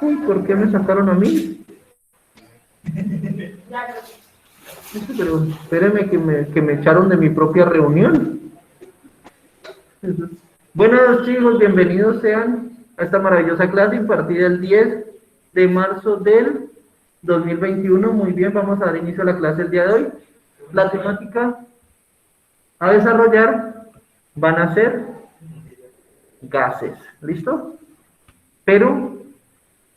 Uy, ¿por qué me sacaron a mí? Pero espéreme que me echaron de mi propia reunión. Buenos chicos, bienvenidos sean a esta maravillosa clase impartida el 10 de marzo del 2021. Muy bien, vamos a dar inicio a la clase el día de hoy. La temática a desarrollar van a ser gases. ¿Listo? Pero,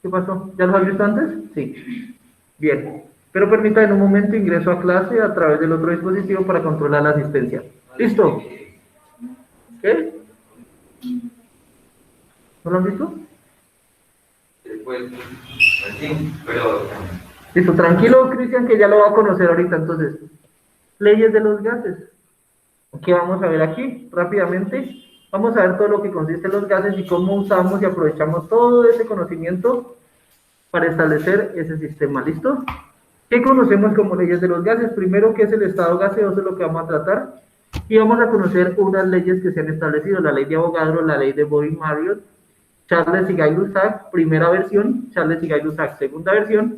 ¿qué pasó? ¿Ya los has visto antes? Sí. Bien. Pero permítanme en un momento ingreso a clase a través del otro dispositivo para controlar la asistencia. ¿Listo? ¿Qué? ¿No lo han visto? Pues sí, pero... Listo, tranquilo, Cristian, que ya lo va a conocer ahorita. Entonces, leyes de los gases. ¿Qué vamos a ver aquí? Rápidamente, vamos a ver todo lo que consiste en los gases y cómo usamos y aprovechamos todo ese conocimiento para establecer ese sistema. ¿Listo? ¿Qué conocemos como leyes de los gases? Primero, ¿qué es el estado gaseoso? Es lo que vamos a tratar. Y vamos a conocer unas leyes que se han establecido. La ley de Avogadro, la ley de Boyle-Marriott, Charles y Gay-Lussac, primera versión, Charles y Gay-Lussac, segunda versión,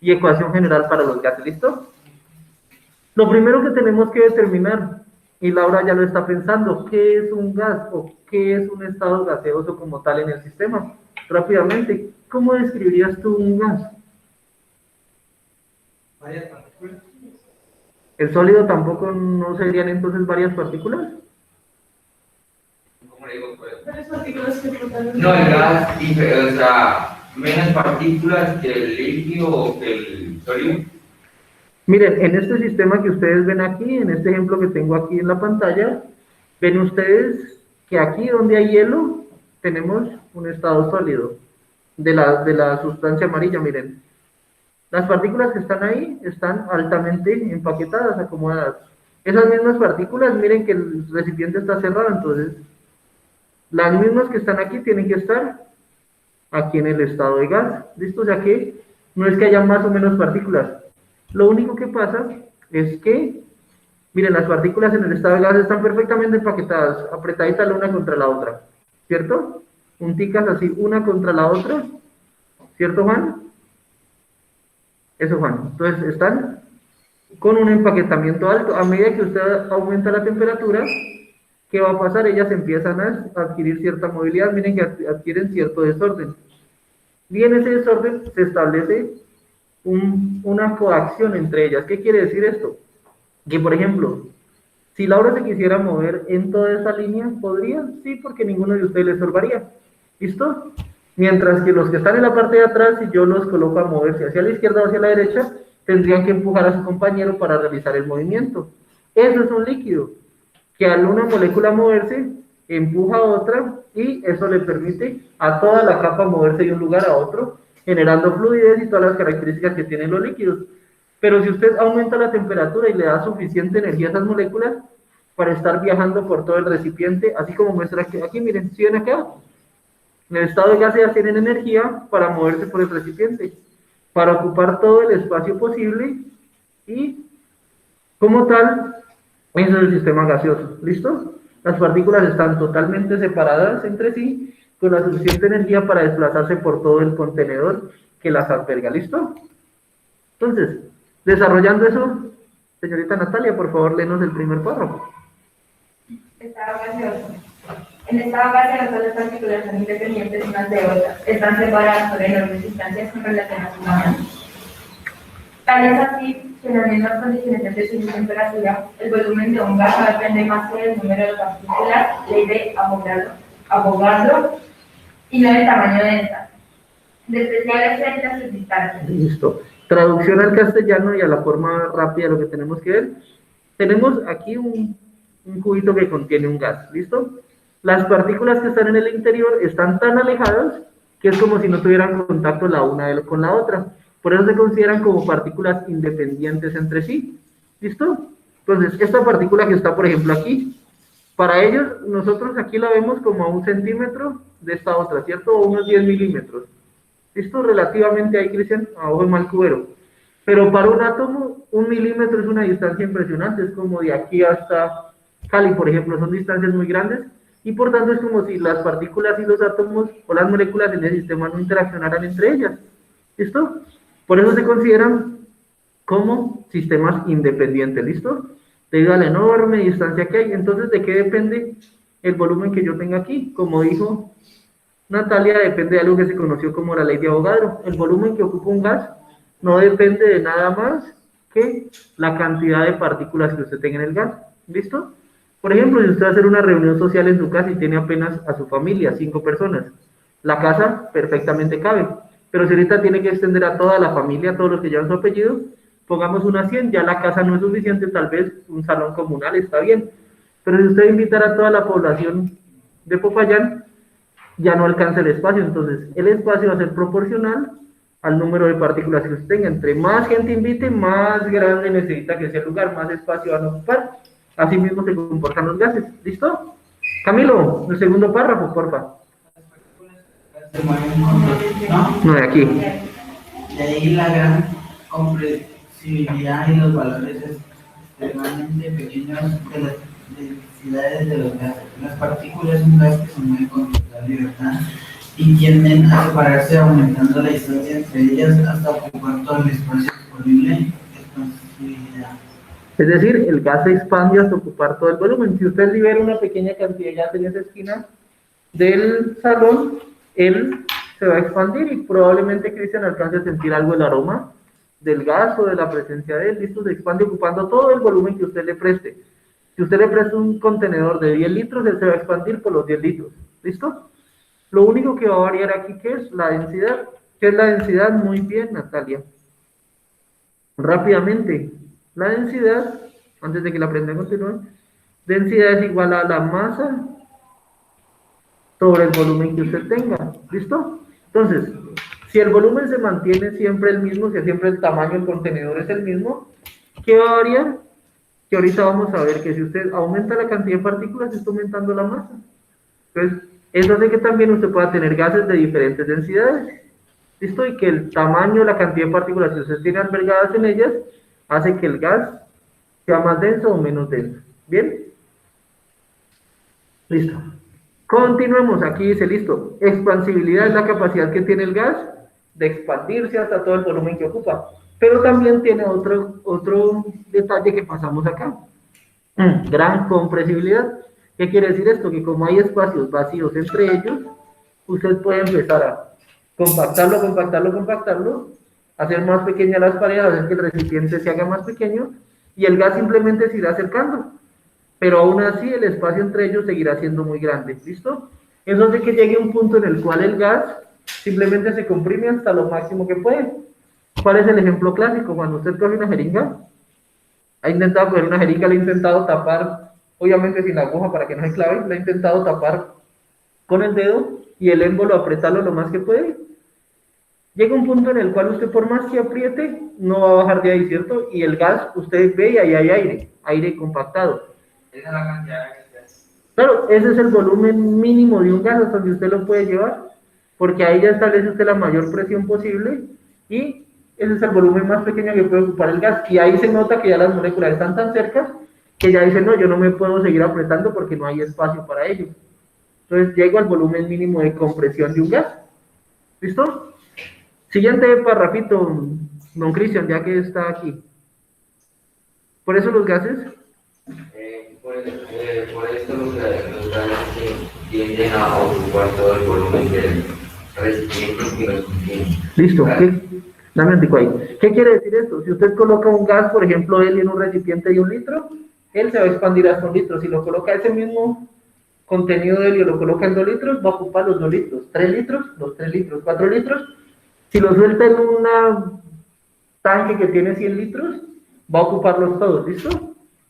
y ecuación general para los gases. ¿Listo? Lo primero que tenemos que determinar, y Laura ya lo está pensando, ¿qué es un gas o qué es un estado gaseoso como tal en el sistema? Rápidamente, ¿cómo describirías tú un gas? Varias partículas. ¿El sólido tampoco no serían entonces varias partículas? ¿Cómo le digo? Varias partículas que flotan. No, el gas, o sea, menos partículas que el líquido o que el sólido. Miren, en este sistema que ustedes ven aquí, en este ejemplo que tengo aquí en la pantalla, ven ustedes que aquí donde hay hielo, tenemos un estado sólido de la sustancia amarilla, miren. Las partículas que están ahí están altamente empaquetadas, acomodadas. Esas mismas partículas, miren que el recipiente está cerrado, entonces las mismas que están aquí tienen que estar aquí en el estado de gas. ¿Listo? O sea que no es que haya más o menos partículas. Lo único que pasa es que, miren, las partículas en el estado de gas están perfectamente empaquetadas, apretaditas la una contra la otra, ¿cierto? Junticas así, una contra la otra, ¿cierto, Juan? Eso, Juan. Entonces, están con un empaquetamiento alto. A medida que usted aumenta la temperatura, ¿qué va a pasar? Ellas empiezan a adquirir cierta movilidad, miren que adquieren cierto desorden. Y en ese desorden se establece una coacción entre ellas. ¿Qué quiere decir esto? Que, por ejemplo, si Laura se quisiera mover en toda esa línea, ¿podría? Sí, porque ninguno de ustedes le estorbaría. ¿Listo? Mientras que los que están en la parte de atrás, si yo los coloco a moverse hacia la izquierda o hacia la derecha, tendrían que empujar a su compañero para realizar el movimiento. Eso es un líquido, que al una molécula moverse, empuja a otra y eso le permite a toda la capa moverse de un lugar a otro, generando fluidez y todas las características que tienen los líquidos. Pero si usted aumenta la temperatura y le da suficiente energía a esas moléculas para estar viajando por todo el recipiente, así como muestra aquí miren, ¿sí ven acá? En el estado de gas ellas tienen energía para moverse por el recipiente, para ocupar todo el espacio posible y, como tal, eso es el sistema gaseoso. ¿Listo? Las partículas están totalmente separadas entre sí, con la suficiente energía para desplazarse por todo el contenedor que las alberga. ¿Listo? Entonces, desarrollando eso, señorita Natalia, por favor, léenos el primer párrafo. Estado gaseoso. En estado gaseoso las partículas son independientes unas de otras. Están separadas por enormes distancias con relación a su tamaño. Tal es así que en las mismas condiciones de presión y temperatura, el volumen de un gas no depende más que del número de partículas, ley de Avogadro, y no del tamaño de estas. De especial es sus distancias. Listo. Traducción al castellano y a la forma rápida de lo que tenemos que ver. Tenemos aquí un cubito que contiene un gas, ¿listo? Las partículas que están en el interior están tan alejadas que es como si no tuvieran contacto la una con la otra. Por eso se consideran como partículas independientes entre sí. ¿Listo? Entonces, esta partícula que está, por ejemplo, aquí, para ellos, nosotros aquí la vemos como a 1 centímetro de esta otra, ¿cierto? O unos 10 milímetros. ¿Listo? Relativamente ahí, Cristian, a ojo de mal cubero. Pero para un átomo, 1 milímetro es una distancia impresionante. Es como de aquí hasta Cali, por ejemplo, son distancias muy grandes. y por tanto es como si las partículas y los átomos o las moléculas en el sistema no interaccionaran entre ellas. ¿Listo? Por eso se consideran como sistemas independientes. ¿Listo? Debido a la enorme distancia que hay. Entonces, ¿de qué depende el volumen que yo tenga aquí? Como dijo Natalia, depende de algo que se conoció como la ley de Avogadro. El volumen que ocupa un gas no depende de nada más que la cantidad de partículas que usted tenga en el gas. ¿Listo? Por ejemplo, si usted va a hacer una reunión social en su casa y tiene apenas a su familia, 5 personas, la casa perfectamente cabe. Pero si ahorita tiene que extender a toda la familia, a todos los que llevan su apellido, pongamos unas 100, ya la casa no es suficiente, tal vez un salón comunal está bien. Pero si usted invitara a toda la población de Popayán, ya no alcanza el espacio. Entonces, el espacio va a ser proporcional al número de partículas que usted tenga. Entre más gente invite, más grande necesita que sea el lugar, más espacio van a ocupar. Así mismo se comportan los gases. ¿Listo? Camilo, el segundo párrafo, porfa. No, de aquí. De ahí la gran compresibilidad y los valores extremadamente pequeños de las densidades de los gases. Las partículas son gases que se mueven con total libertad y tienden a separarse aumentando la distancia entre ellas hasta ocupar todo el espacio disponible. Expansibilidad. Es decir, el gas se expande hasta ocupar todo el volumen. Si usted libera una pequeña cantidad de gas en esa esquina del salón, él se va a expandir y probablemente Cristian alcance a sentir algo del aroma del gas o de la presencia de él. Listo, se expande ocupando todo el volumen que usted le preste. Si usted le presta un contenedor de 10 litros, él se va a expandir por los 10 litros. ¿Listo? Lo único que va a variar aquí, ¿qué es? La densidad. ¿Qué es la densidad? Muy bien, Natalia. Rápidamente. La densidad, antes de que la prenda continúe, densidad es igual a la masa sobre el volumen que usted tenga. ¿Listo? Entonces, si el volumen se mantiene siempre el mismo, si siempre el tamaño del contenedor es el mismo, ¿qué va a variar? Que ahorita vamos a ver que si usted aumenta la cantidad de partículas, está aumentando la masa. Entonces, eso hace que también usted pueda tener gases de diferentes densidades. ¿Listo? Y que el tamaño, la cantidad de partículas que usted tiene albergadas en ellas, hace que el gas sea más denso o menos denso. ¿Bien? Listo. Continuemos. Aquí dice, listo. Expansibilidad es la capacidad que tiene el gas de expandirse hasta todo el volumen que ocupa. Pero también tiene otro detalle que pasamos acá. Gran compresibilidad. ¿Qué quiere decir esto? Que como hay espacios vacíos entre ellos, usted puede empezar a compactarlo, hacer más pequeñas las paredes, hacer que el recipiente se haga más pequeño, y el gas simplemente se irá acercando. Pero aún así el espacio entre ellos seguirá siendo muy grande. ¿Listo? Eso hace que llegue un punto en el cual el gas simplemente se comprime hasta lo máximo que puede. ¿Cuál es el ejemplo clásico? Cuando usted coge una jeringa, ha intentado coger una jeringa, la ha intentado tapar, obviamente sin la aguja para que no se clave, la ha intentado tapar con el dedo y el émbolo apretarlo lo más que puede. Llega un punto en el cual usted por más que apriete, no va a bajar de ahí, ¿cierto? Y el gas, usted ve y ahí hay aire compactado. Esa es la cantidad de gas. Claro, ese es el volumen mínimo de un gas hasta donde usted lo puede llevar, porque ahí ya establece usted la mayor presión posible y ese es el volumen más pequeño que puede ocupar el gas. Y ahí se nota que ya las moléculas están tan cerca que ya dicen, no, yo no me puedo seguir apretando porque no hay espacio para ello. Entonces llego al volumen mínimo de compresión de un gas. ¿Listo? Siguiente parrafito, don Cristian, ya que está aquí. Por eso los gases... Por esto los gases tienden a ocupar todo el volumen del recipiente que los contiene. Listo. Dame un tico ahí. ¿Qué quiere decir esto? Si usted coloca un gas, por ejemplo, helio en un recipiente de 1 litro, él se va a expandir hasta 1 litro. Si lo coloca ese mismo contenido de helio, lo coloca en 2 litros, va a ocupar los 2 litros. 3 litros, los 3 litros. 4 litros. Si lo suelta en un tanque que tiene 100 litros, va a ocuparlos todos. ¿Listo?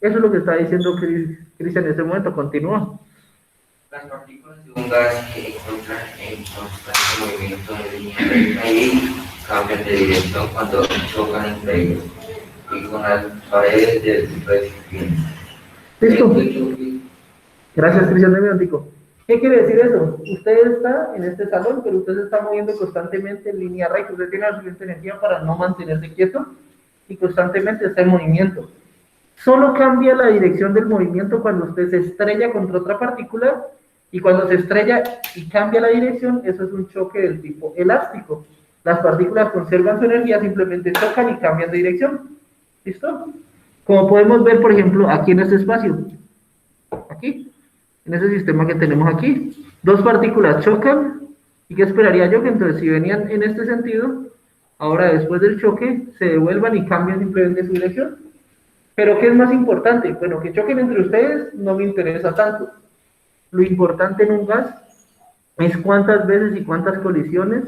Eso es lo que está diciendo Cristian en este momento. Continúa. Las partículas de un gas que encuentran en constante movimiento de línea recta y cambian de dirección cuando chocan entre ellos y con las paredes del recipiente. ¿Listo? Gracias, Cristian de México. ¿Qué quiere decir eso? Usted está en este salón, pero usted se está moviendo constantemente en línea recta. Usted tiene la suficiente energía para no mantenerse quieto y constantemente está en movimiento. Solo cambia la dirección del movimiento cuando usted se estrella contra otra partícula Y cuando se estrella y cambia la dirección, eso es un choque del tipo elástico. Las partículas conservan su energía, simplemente chocan y cambian de dirección. ¿Listo? Como podemos ver, por ejemplo, aquí en este espacio, aquí, en ese sistema que tenemos aquí, dos partículas chocan, ¿y qué esperaría yo? Que entonces si venían en este sentido, ahora después del choque, se devuelvan y cambian simplemente su dirección. Pero ¿qué es más importante? Bueno, que choquen entre ustedes no me interesa tanto. Lo importante en un gas es cuántas veces y cuántas colisiones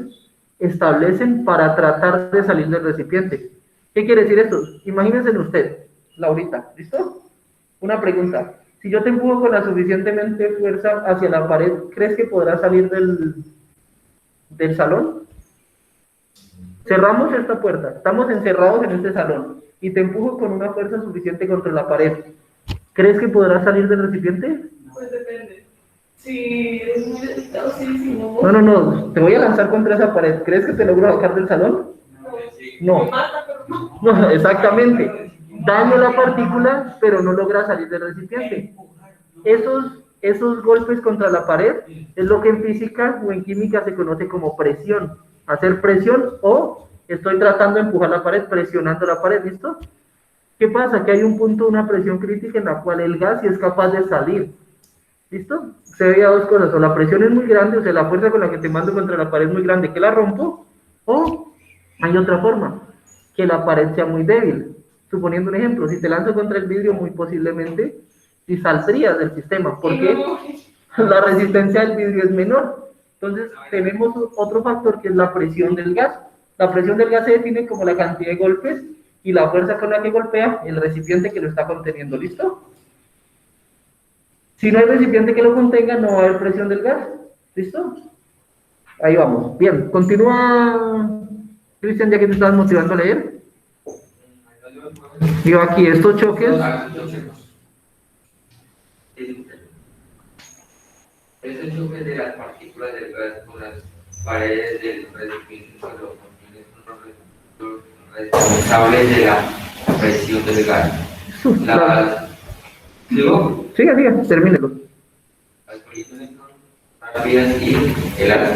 establecen para tratar de salir del recipiente. ¿Qué quiere decir esto? Imagínense usted, Laurita, ¿listo? Una pregunta. Si yo te empujo con la suficientemente fuerza hacia la pared, ¿crees que podrás salir del salón? Cerramos esta puerta, estamos encerrados en este salón y te empujo con una fuerza suficiente contra la pared. ¿Crees que podrás salir del recipiente? Pues depende. Si es muy delicado, sí, si no. No, te voy a lanzar contra esa pared. ¿Crees que te logro sacar del salón? No. Me mata, pero no. No, exactamente. Daño la partícula, pero no logra salir del recipiente. Esos golpes contra la pared es lo que en física o en química se conoce como presión. Hacer presión o estoy tratando de empujar la pared, presionando la pared, ¿listo? ¿Qué pasa? Que hay un punto, una presión crítica en la cual el gas sí es capaz de salir. ¿Listo? Se veía dos cosas, o la presión es muy grande, o sea, la fuerza con la que te mando contra la pared es muy grande, que la rompo, o hay otra forma, que la pared sea muy débil. Suponiendo un ejemplo, si te lanzo contra el vidrio, muy posiblemente, y saldrías del sistema, porque la resistencia del vidrio es menor. Entonces, tenemos otro factor que es la presión del gas. La presión del gas se define como la cantidad de golpes y la fuerza con la que golpea el recipiente que lo está conteniendo, ¿listo? Si no hay recipiente que lo contenga, no va a haber presión del gas. ¿Listo? Ahí vamos. Bien, continúa, Cristian, ya que te estás motivando a leer. Digo aquí, estos choques. Ese choque de las partículas del gas con las paredes del recipiente solo contiene un responsable de la presión del gas. ¿Sigo? Siga, termínelo. Las colisiones son rápidas y la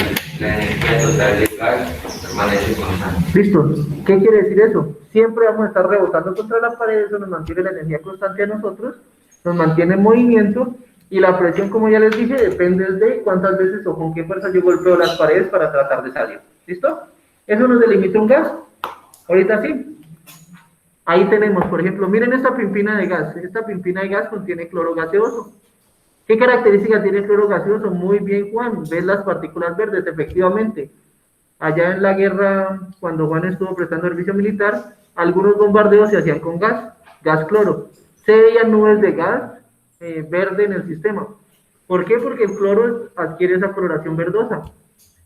energía total del gas permanece constante. Listo. ¿Qué quiere decir eso? Siempre vamos a estar rebotando contra la pared, eso nos mantiene la energía constante a nosotros, nos mantiene en movimiento, y la presión, como ya les dije, depende de cuántas veces o con qué fuerza yo golpeo las paredes para tratar de salir. ¿Listo? Eso nos delimita un gas. Ahorita sí. Ahí tenemos, por ejemplo, miren esta pimpina de gas. Esta pimpina de gas contiene cloro gaseoso. ¿Qué características tiene el cloro gaseoso? Muy bien, Juan. ¿Ves las partículas verdes? Efectivamente. Allá en la guerra, cuando Juan estuvo prestando servicio militar, algunos bombardeos se hacían con gas cloro. Se veían nubes de gas verde en el sistema. ¿Por qué? Porque el cloro adquiere esa coloración verdosa.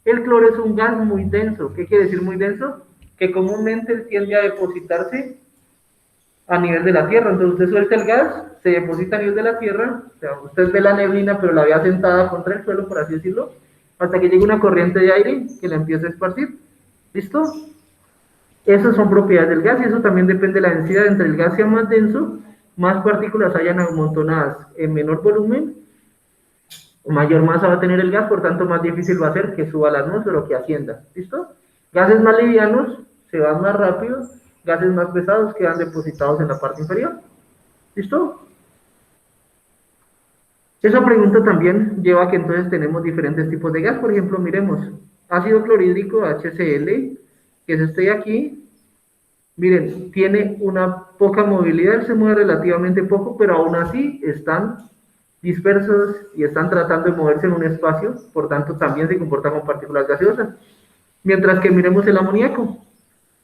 El cloro es un gas muy denso. ¿Qué quiere decir muy denso? Que comúnmente tiende a depositarse a nivel de la tierra. Entonces usted suelta el gas, se deposita a nivel de la tierra, o sea, usted ve la neblina, pero la ve asentada contra el suelo, por así decirlo, hasta que llegue una corriente de aire que la empiece a esparcir. ¿Listo? Esas son propiedades del gas, y eso también depende de la densidad. Entre el gas sea más denso, más partículas hayan amontonadas en menor volumen, mayor masa va a tener el gas, por tanto más difícil va a ser que suba a la atmósfera o que ascienda. ¿Listo? Gases más livianos se van más rápido, gases más pesados quedan depositados en la parte inferior. ¿Listo? Esa pregunta también lleva a que entonces tenemos diferentes tipos de gas. Por ejemplo, miremos, ácido clorhídrico, HCl, que es este de aquí. Miren, tiene una poca movilidad, se mueve relativamente poco, pero aún así están dispersos y están tratando de moverse en un espacio, por tanto también se comportan con partículas gaseosas. Mientras que miremos el amoníaco.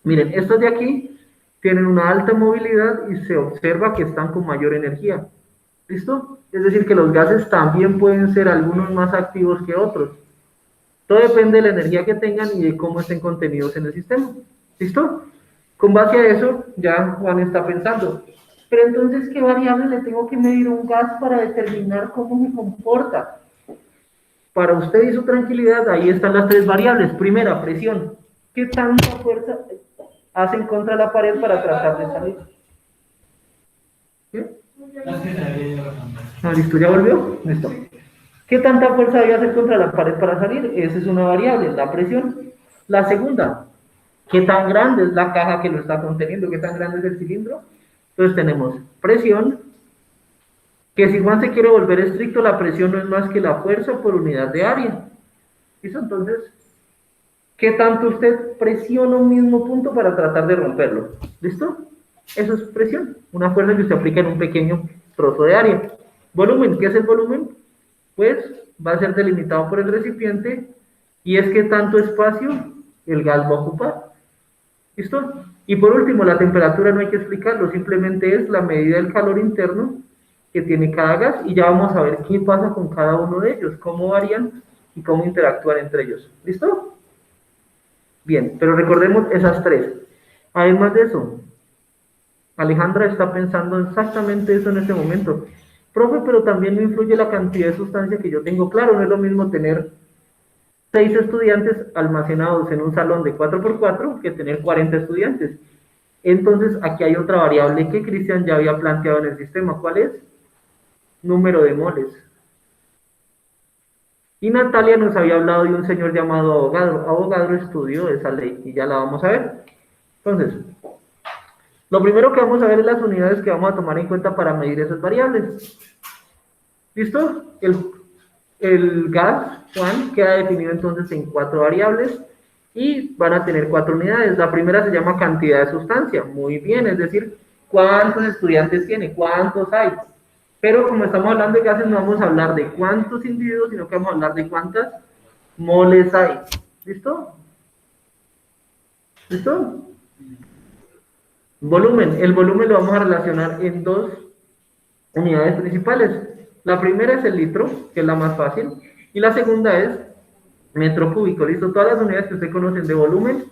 Miren, estos de aquí tienen una alta movilidad y se observa que están con mayor energía. ¿Listo? Es decir, que los gases también pueden ser algunos más activos que otros. Todo depende de la energía que tengan y de cómo estén contenidos en el sistema. ¿Listo? Con base a eso, ya Juan está pensando, pero entonces, ¿qué variable le tengo que medir a un gas para determinar cómo se comporta? Para usted y su tranquilidad, ahí están las tres variables. Primera, presión. ¿Qué tanta fuerza hacen contra la pared para tratar de salir? ¿Qué? No es que se había ido la pantalla. Ah, listo, ¿ya volvió? Listo. ¿Qué tanta fuerza debe hacer contra la pared para salir? Esa es una variable, la presión. La segunda, ¿qué tan grande es la caja que lo está conteniendo? ¿Qué tan grande es el cilindro? Entonces tenemos presión, que si Juan se quiere volver estricto, la presión no es más que la fuerza por unidad de área. ¿Listo? Entonces, ¿qué tanto usted presiona un mismo punto para tratar de romperlo? ¿Listo? Eso es presión, una fuerza que usted aplica en un pequeño trozo de área. Volumen, ¿qué es el volumen? Pues va a ser delimitado por el recipiente y es que tanto espacio el gas va a ocupar. ¿Listo? Y por último, la temperatura no hay que explicarlo, simplemente es la medida del calor interno que tiene cada gas y ya vamos a ver qué pasa con cada uno de ellos, cómo varían y cómo interactúan entre ellos. ¿Listo? Bien, pero recordemos esas tres. Además de eso, Alejandra está pensando exactamente eso en este momento. Profe, pero también me influye la cantidad de sustancia que yo tengo. Claro, no es lo mismo tener 6 estudiantes almacenados en un salón de 4x4 que tener 40 estudiantes. Entonces, aquí hay otra variable que Cristian ya había planteado en el sistema. ¿Cuál es? Número de moles. Y Natalia nos había hablado de un señor llamado Avogadro. Avogadro estudió esa ley y ya la vamos a ver. Entonces, lo primero que vamos a ver es las unidades que vamos a tomar en cuenta para medir esas variables. ¿Listo? El gas, Juan, queda definido entonces en 4 variables y van a tener 4 unidades. La primera se llama cantidad de sustancia. Muy bien, es decir, ¿cuántos estudiantes tiene? ¿Cuántos hay? Pero como estamos hablando de gases, no vamos a hablar de cuántos individuos, sino que vamos a hablar de cuántas moles hay. ¿Listo? ¿Listo? Volumen. El volumen lo vamos a relacionar en 2 unidades principales. La primera es el litro, que es la más fácil, y la segunda es metro cúbico. ¿Listo? Todas las unidades que ustedes conocen de volumen,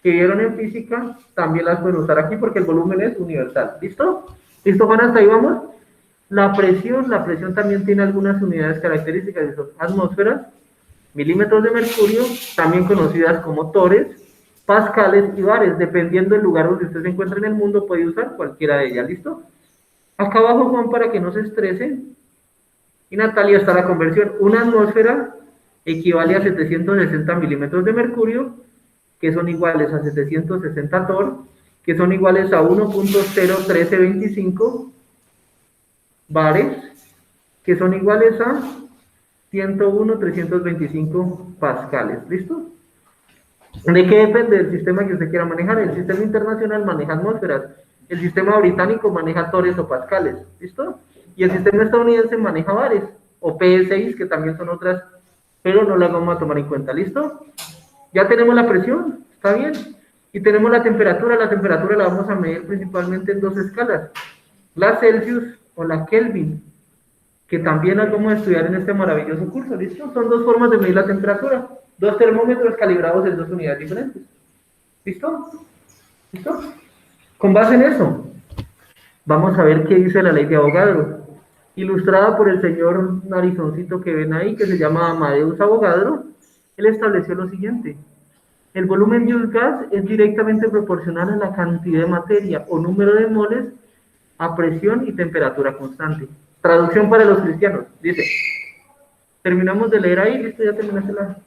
que vieron en física, también las pueden usar aquí porque el volumen es universal. ¿Listo? ¿Listo, Juan? ¿Hasta ahí vamos? La presión también tiene algunas unidades características, que son atmósferas, milímetros de mercurio, también conocidas como tores, pascales y bares. Dependiendo del lugar donde usted se encuentre en el mundo, puede usar cualquiera de ellas. ¿Listo? Acá abajo, Juan, para que no se estresen, y Natalia está la conversión. Una atmósfera equivale a 760 milímetros de mercurio, que son iguales a 760 torr, que son iguales a 1.01325 bares, que son iguales a 101.325 pascales. ¿Listo? ¿De qué depende el sistema que usted quiera manejar? El sistema internacional maneja atmósferas, el sistema británico maneja torres o pascales. ¿Listo? Y el sistema estadounidense maneja bares, o PSI, que también son otras, pero no las vamos a tomar en cuenta. ¿Listo? Ya tenemos la presión, ¿está bien? Y tenemos la temperatura la vamos a medir principalmente en 2 escalas, la Celsius o la Kelvin, que también las vamos a estudiar en este maravilloso curso. ¿Listo? Son 2 formas de medir la temperatura, 2 termómetros calibrados en 2 unidades diferentes. ¿Listo? ¿Listo? Con base en eso, vamos a ver qué dice la ley de Avogadro, ilustrada por el señor narizoncito que ven ahí, que se llama Amadeus Avogadro. Él estableció lo siguiente: el volumen de un gas es directamente proporcional a la cantidad de materia o número de moles a presión y temperatura constante. Traducción para los cristianos, dice, terminamos de leer ahí, listo, ya terminaste la...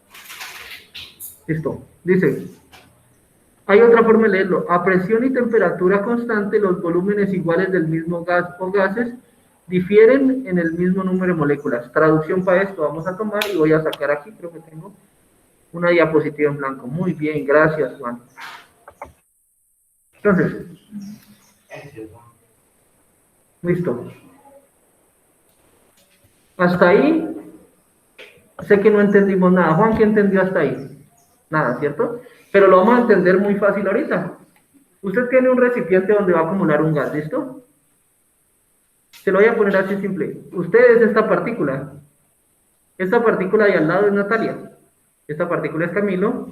Listo, dice, hay otra forma de leerlo: a presión y temperatura constante, los volúmenes iguales del mismo gas o gases difieren en el mismo número de moléculas. Traducción para esto, vamos a tomar y voy a sacar aquí, creo que tengo una diapositiva en blanco. Muy bien, gracias, Juan. Entonces, listo. Hasta ahí, sé que no entendimos nada. Juan, ¿qué entendió hasta ahí? Nada, ¿cierto? Pero lo vamos a entender muy fácil ahorita. Usted tiene un recipiente donde va a acumular un gas, ¿listo? Se lo voy a poner así simple. Usted es esta partícula. Esta partícula de al lado es Natalia. Esta partícula es Camilo.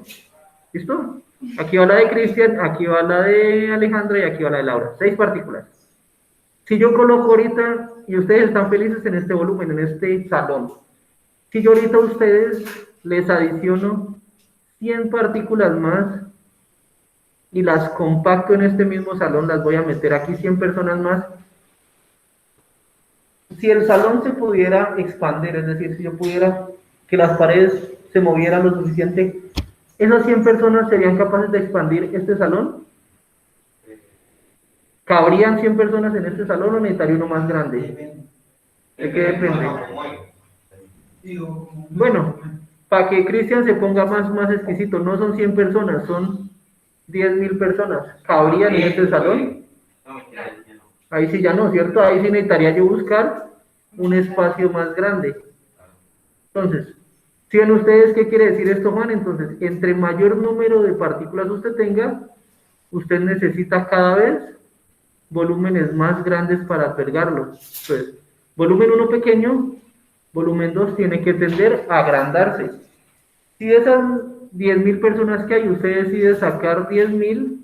¿Listo? Aquí va la de Cristian, aquí va la de Alejandra y aquí va la de Laura. 6 partículas. Si yo coloco ahorita, y ustedes están felices en este volumen, en este salón, si yo ahorita a ustedes les adiciono 100 partículas más y las compacto en este mismo salón, las voy a meter aquí 100 personas más, si el salón se pudiera expandir, es decir, si yo pudiera que las paredes se movieran lo suficiente, ¿esas 100 personas serían capaces de expandir este salón? ¿Cabrían 100 personas en este salón o necesitaría uno más grande? ¿De qué depende? Bueno, para que Cristian se ponga más exquisito, no son 100 personas, son 10.000 personas. ¿Cabrían en este salón? Ahí sí ya no, ¿cierto? Ahí sí necesitaría yo buscar un espacio más grande. Entonces, ¿sí ven ustedes qué quiere decir esto, Juan? Entonces, entre mayor número de partículas usted tenga, usted necesita cada vez volúmenes más grandes para albergarlos. Pues, volumen 1 pequeño, volumen 2 tiene que tender a agrandarse. Si de esas 10.000 personas que hay, usted decide sacar 10.000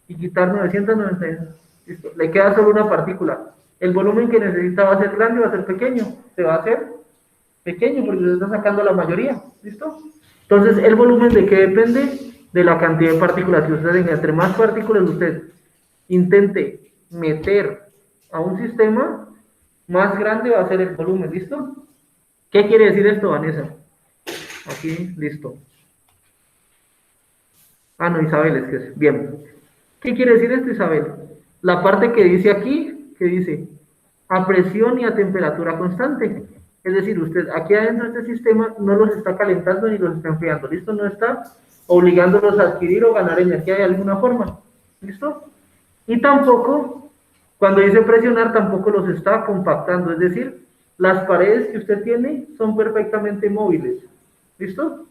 y quitar 990, listo, le queda solo una partícula. El volumen que necesita va a ser grande o va a ser pequeño, se va a hacer pequeño porque usted está sacando la mayoría, ¿listo? Entonces, ¿el volumen de qué depende? De la cantidad de partículas que usted tenga. Entre más partículas usted intente meter a un sistema, más grande va a ser el volumen, ¿listo? ¿Qué quiere decir esto, Vanessa? Aquí, listo. Ah, no, Isabel, es que es. Bien. ¿Qué quiere decir esto, Isabel? La parte que dice aquí, que dice a presión y a temperatura constante. Es decir, usted aquí adentro de este sistema no los está calentando ni los está enfriando, ¿listo? No está obligándolos a adquirir o ganar energía de alguna forma, ¿listo? Y tampoco, cuando dice presionar, tampoco los está compactando, es decir, las paredes que usted tiene son perfectamente móviles, ¿listo?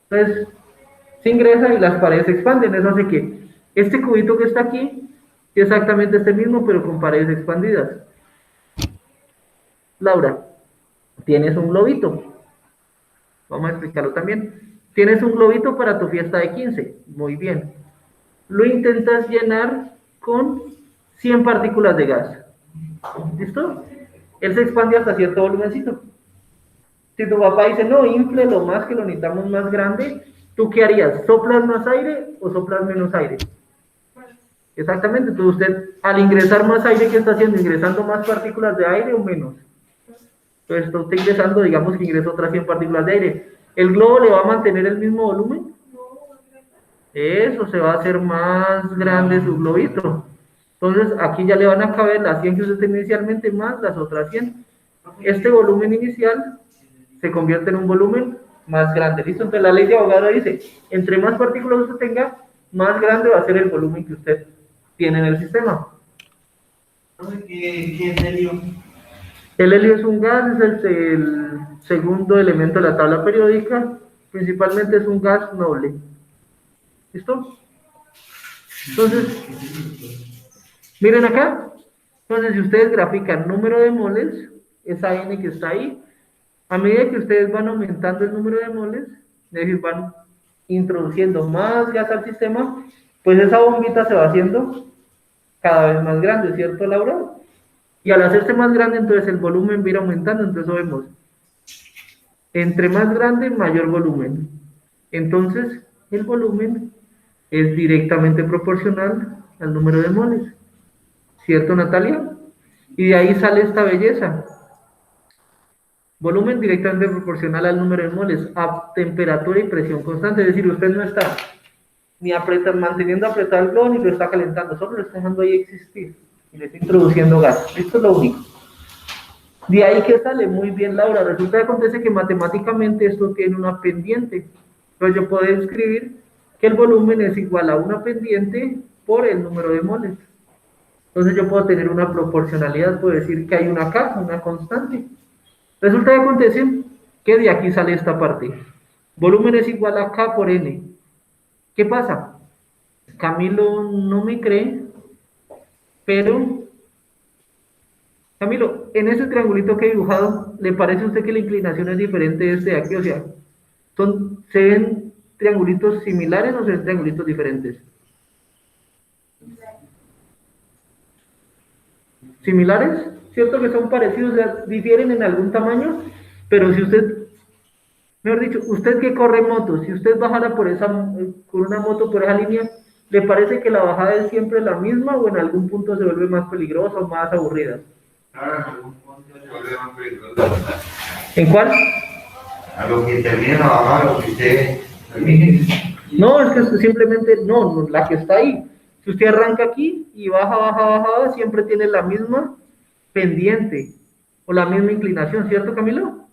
Entonces, se ingresa y las paredes se expanden, eso hace que este cubito que está aquí es exactamente este mismo, pero con paredes expandidas. Laura, tienes un globito, vamos a explicarlo también. Tienes un globito para tu fiesta de 15, muy bien. Lo intentas llenar con 100 partículas de gas, ¿listo? Él se expande hasta cierto volumencito. Si tu papá dice, no, infle lo más que lo necesitamos más grande, ¿tú qué harías? ¿Soplas más aire o soplas menos aire? Exactamente, entonces usted al ingresar más aire, ¿qué está haciendo? ¿Ingresando más partículas de aire o menos? Entonces está ingresando, digamos que ingresa otras 100 partículas de aire. ¿El globo le va a mantener el mismo volumen? Eso, se va a hacer más grande su globito. Entonces aquí ya le van a caber las 100 que usted tenía inicialmente más las otras 100. Este volumen inicial se convierte en un volumen más grande, ¿listo? Entonces la ley de Avogadro dice, entre más partículas usted tenga, más grande va a ser el volumen que usted tiene en el sistema. ¿Qué es helio? El helio es un gas, es el segundo elemento de la tabla periódica, principalmente es un gas noble. ¿Listo? Entonces, miren acá, entonces si ustedes grafican número de moles, esa N que está ahí, a medida que ustedes van aumentando el número de moles, es decir, van introduciendo más gas al sistema, pues esa bombita se va haciendo cada vez más grande, ¿cierto, Laura? Y al hacerse más grande, entonces el volumen va a ir aumentando, entonces vemos, entre más grande, mayor volumen. Entonces, el volumen es directamente proporcional al número de moles, ¿cierto, Natalia? Y de ahí sale esta belleza. Volumen directamente proporcional al número de moles, a temperatura y presión constante, es decir, usted no está ni manteniendo apretado el globo, ni lo está calentando, solo lo está dejando ahí existir, y le está introduciendo gas, esto es lo único. De ahí que sale, muy bien, Laura, resulta que acontece que matemáticamente esto tiene una pendiente, entonces yo puedo escribir que el volumen es igual a una pendiente por el número de moles. Entonces yo puedo tener una proporcionalidad, puedo decir que hay una K, una constante. Resulta que acontece que de aquí sale esta parte. Volumen es igual a K por N. ¿Qué pasa? Camilo no me cree, pero Camilo, en ese triangulito que he dibujado, ¿le parece a usted que la inclinación es diferente de este de aquí? O sea, ¿se ven triangulitos similares o se ven triangulitos diferentes? ¿Similares? ¿Cierto que son parecidos? O sea, difieren en algún tamaño, pero si usted, mejor dicho, usted que corre moto, si usted bajara por con una moto por esa línea, ¿le parece que la bajada es siempre la misma o en algún punto se vuelve más peligrosa o más aburrida? Claro, en algún punto ¿En cuál? A lo que termina a lo que usted... No, es que simplemente, no, la que está ahí. Si usted arranca aquí y baja, baja, baja, baja, siempre tiene la misma pendiente o la misma inclinación, ¿cierto, Camilo?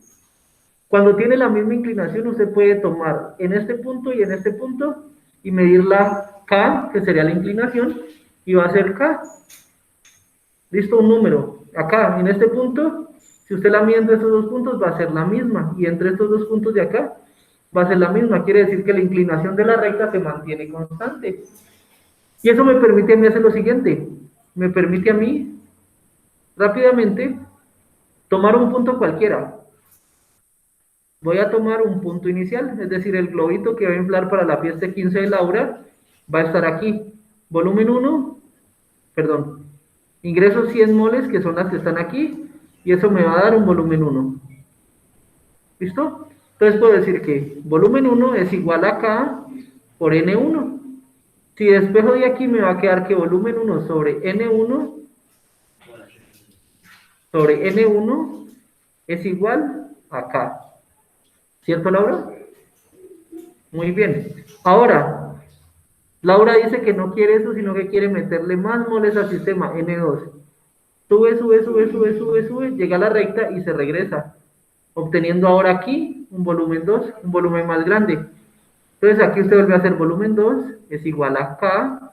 Cuando tiene la misma inclinación, usted puede tomar en este punto y en este punto y medir la K, que sería la inclinación, y va a ser K. Listo, un número. Acá, en este punto, si usted la mide entre estos dos puntos, va a ser la misma. Y entre estos dos puntos de acá, va a ser la misma. Quiere decir que la inclinación de la recta se mantiene constante. Y eso me permite a mí hacer lo siguiente. Me permite a mí, rápidamente, tomar un punto cualquiera. Voy a tomar un punto inicial, es decir, el globito que va a inflar para la fiesta 15 de Laura va a estar aquí. Volumen 1, perdón, ingreso 100 moles, que son las que están aquí, y eso me va a dar un volumen 1. ¿Listo? Entonces puedo decir que volumen 1 es igual a K por N1. Si despejo de aquí, me va a quedar que volumen 1 sobre N1 es igual a K. ¿Cierto, Laura? Muy bien. Ahora, Laura dice que no quiere eso, sino que quiere meterle más moles al sistema, N2. Sube, sube, sube, sube, sube, sube, llega a la recta y se regresa, obteniendo ahora aquí un volumen 2, un volumen más grande. Entonces aquí usted vuelve a hacer volumen 2, es igual a K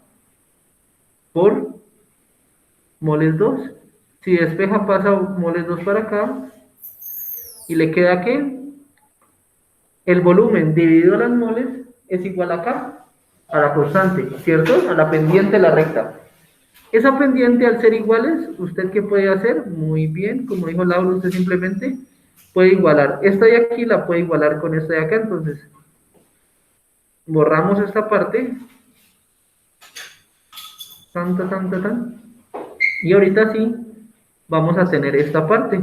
por moles 2. Si despeja, pasa moles 2 para acá, y le queda que el volumen dividido a las moles es igual a K, a la constante, ¿cierto? A la pendiente de la recta. Esa pendiente, al ser iguales, ¿usted qué puede hacer? Muy bien, como dijo Laura, usted simplemente puede igualar. Esta de aquí la puede igualar con esta de acá, entonces borramos esta parte. Tan, tan, tan, tan, tan. Y ahorita sí, vamos a tener esta parte.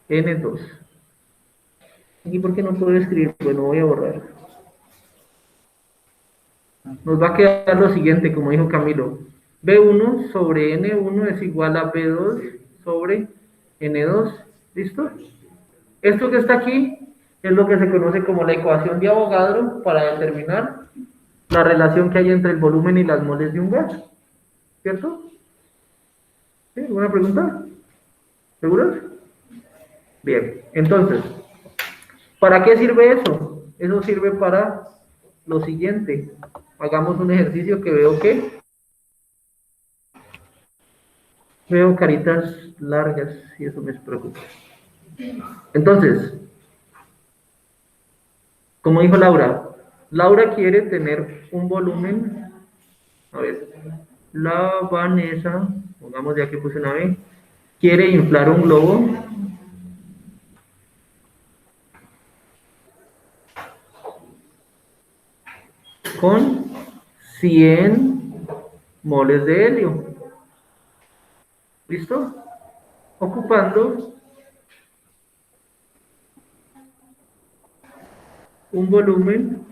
N2. ¿Y por qué no puedo escribir? Bueno, voy a borrar. Nos va a quedar lo siguiente, como dijo Camilo. B1 sobre N1 es igual a B2 sobre N2. ¿Listo? Esto que está aquí es lo que se conoce como la ecuación de Avogadro para determinar la relación que hay entre el volumen y las moles de un gas. ¿Cierto? ¿Sí? ¿Alguna pregunta? ¿Seguros? Bien, entonces, ¿para qué sirve eso? Eso sirve para lo siguiente. Hagamos un ejercicio que veo caritas largas y eso me preocupa. Entonces, como dijo Laura, Laura quiere tener un volumen, a ver, la Vanessa, pongamos ya que puse una B, quiere inflar un globo con 100 moles de helio. ¿Listo? Ocupando un volumen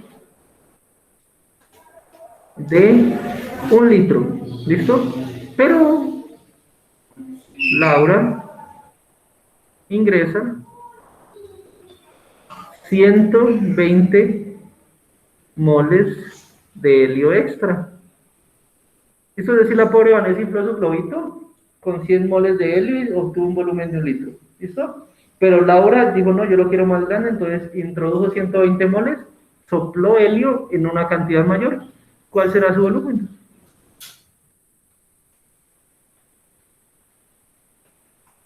de 1 litro. ¿Listo? Pero Laura ingresa 120 moles de helio extra. Esto es decir, la pobre Vanessa infló su globito con 100 moles de helio y obtuvo un volumen de 1 litro. ¿Listo? Pero Laura dijo, no, yo lo quiero más grande, entonces introdujo 120 moles, sopló helio en una cantidad mayor. ¿Cuál será su volumen?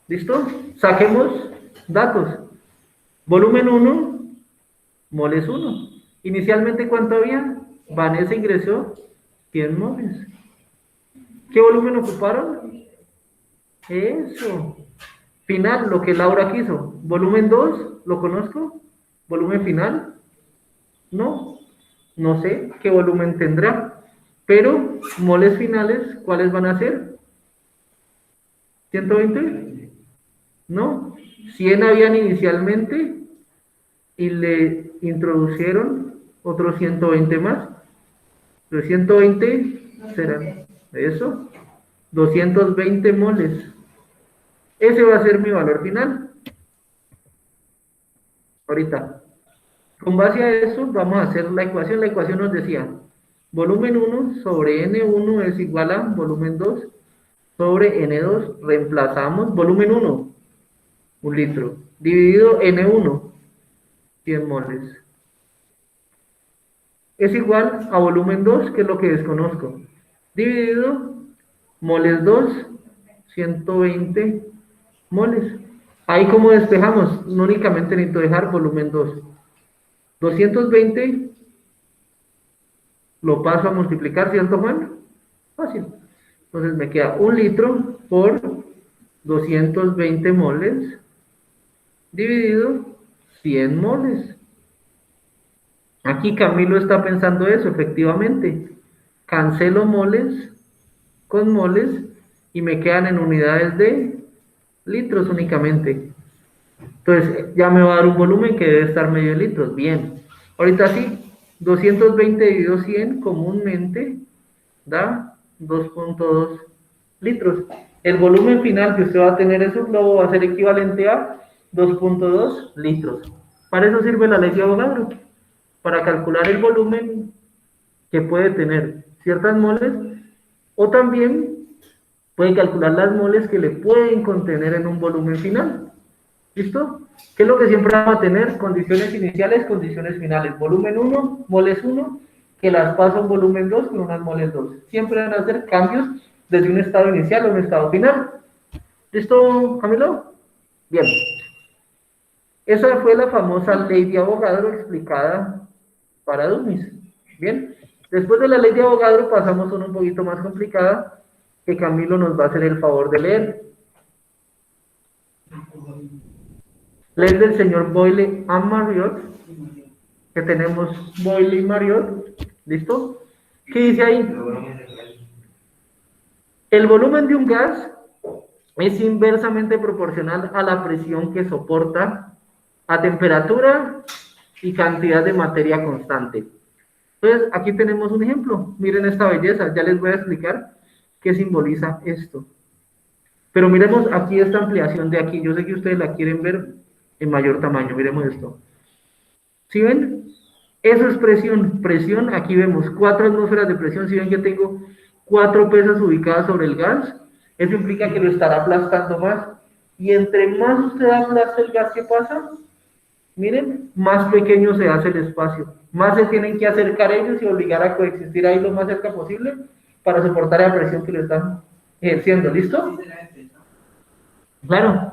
¿Listo? Saquemos datos. Volumen 1, moles 1. Inicialmente, ¿cuánto había? Vanessa ingresó 100 moles. ¿Qué volumen ocuparon? Eso. Final, lo que Laura quiso. Volumen 2, ¿lo conozco? Volumen final. No, no sé qué volumen tendrá. Pero moles finales, ¿cuáles van a ser? ¿120? No. 100 habían inicialmente y le introdujeron otros 120 más. Los 120 serán eso, 220 moles. Ese va a ser mi valor final. Ahorita, con base a eso, vamos a hacer la ecuación. La ecuación nos decía, volumen 1 sobre N1 es igual a volumen 2 sobre N2. Reemplazamos volumen 1, 1 litro, dividido N1, 100 moles. Es igual a volumen 2, que es lo que desconozco, dividido moles 2, 120 moles. Ahí como despejamos, no únicamente necesito dejar volumen 2. 220 lo paso a multiplicar, ¿cierto, Juan? Fácil. Entonces me queda 1 litro por 220 moles dividido 100 moles. Aquí Camilo está pensando eso, efectivamente. Cancelo moles con moles y me quedan en unidades de litros únicamente. Entonces ya me va a dar un volumen que debe estar medio litros. Bien. Ahorita sí, 220 dividido 100 comúnmente da 2.2 litros. El volumen final que usted va a tener en su globo va a ser equivalente a 2.2 litros. Para eso sirve la ley de Avogadro, para calcular el volumen que puede tener ciertas moles, o también puede calcular las moles que le pueden contener en un volumen final. ¿Listo? ¿Qué es lo que siempre vamos a tener? Condiciones iniciales, condiciones finales. Volumen 1, moles 1, que las paso a un volumen 2 con unas moles 2. Siempre van a hacer cambios desde un estado inicial a un estado final. ¿Listo, Camilo? Bien. Esa fue la famosa ley de Avogadro explicada para dummies. Bien. Después de la ley de Avogadro pasamos a una un poquito más complicada, que Camilo nos va a hacer el favor de leer. Ley del señor Boyle and Marriott, que tenemos Boyle y Marriott. ¿Listo? ¿Qué dice ahí? El volumen de un gas es inversamente proporcional a la presión que soporta a temperatura y cantidad de materia constante. Entonces, aquí tenemos un ejemplo. Miren esta belleza. Ya les voy a explicar qué simboliza esto. Pero miremos aquí esta ampliación de aquí. Yo sé que ustedes la quieren ver en mayor tamaño. Miremos esto. ¿Sí ven? Eso es presión. Presión, aquí vemos 4 atmósferas de presión. ¿Sí ven que tengo 4 pesas ubicadas sobre el gas? Eso implica que lo estará aplastando más. Y entre más usted aplasta el gas, ¿qué pasa? Miren, más pequeño se hace el espacio. Más se tienen que acercar ellos y obligar a coexistir ahí lo más cerca posible para soportar la presión que lo están ejerciendo. ¿Listo? Claro.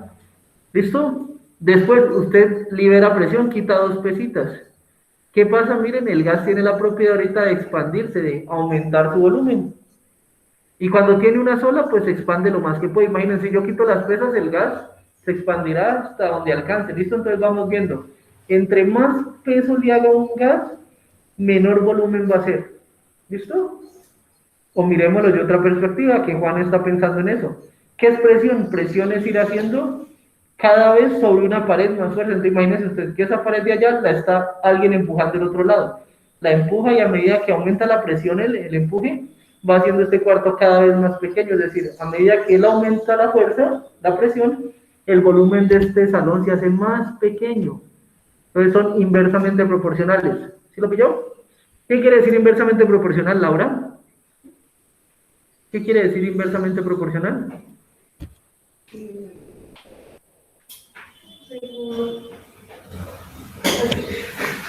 ¿Listo? Después usted libera presión, quita 2 pesitas. ¿Qué pasa? Miren, el gas tiene la propiedad ahorita de expandirse, de aumentar su volumen. Y cuando tiene una sola, pues se expande lo más que puede. Imagínense, yo quito las pesas, el gas se expandirá hasta donde alcance. ¿Listo? Entonces vamos viendo. Entre más peso le haga un gas, menor volumen va a ser. ¿Listo? O miremoslo de otra perspectiva, que Juan está pensando en eso. ¿Qué es presión? Presión es ir haciendo cada vez sobre una pared más fuerte. Entonces imagínense usted que esa pared de allá la está alguien empujando del otro lado. La empuja y a medida que aumenta la presión, el empuje, va haciendo este cuarto cada vez más pequeño. Es decir, a medida que él aumenta la fuerza, la presión, el volumen de este salón se hace más pequeño. Entonces son inversamente proporcionales. ¿Sí lo pilló? ¿Qué quiere decir inversamente proporcional, Laura? ¿Qué quiere decir inversamente proporcional?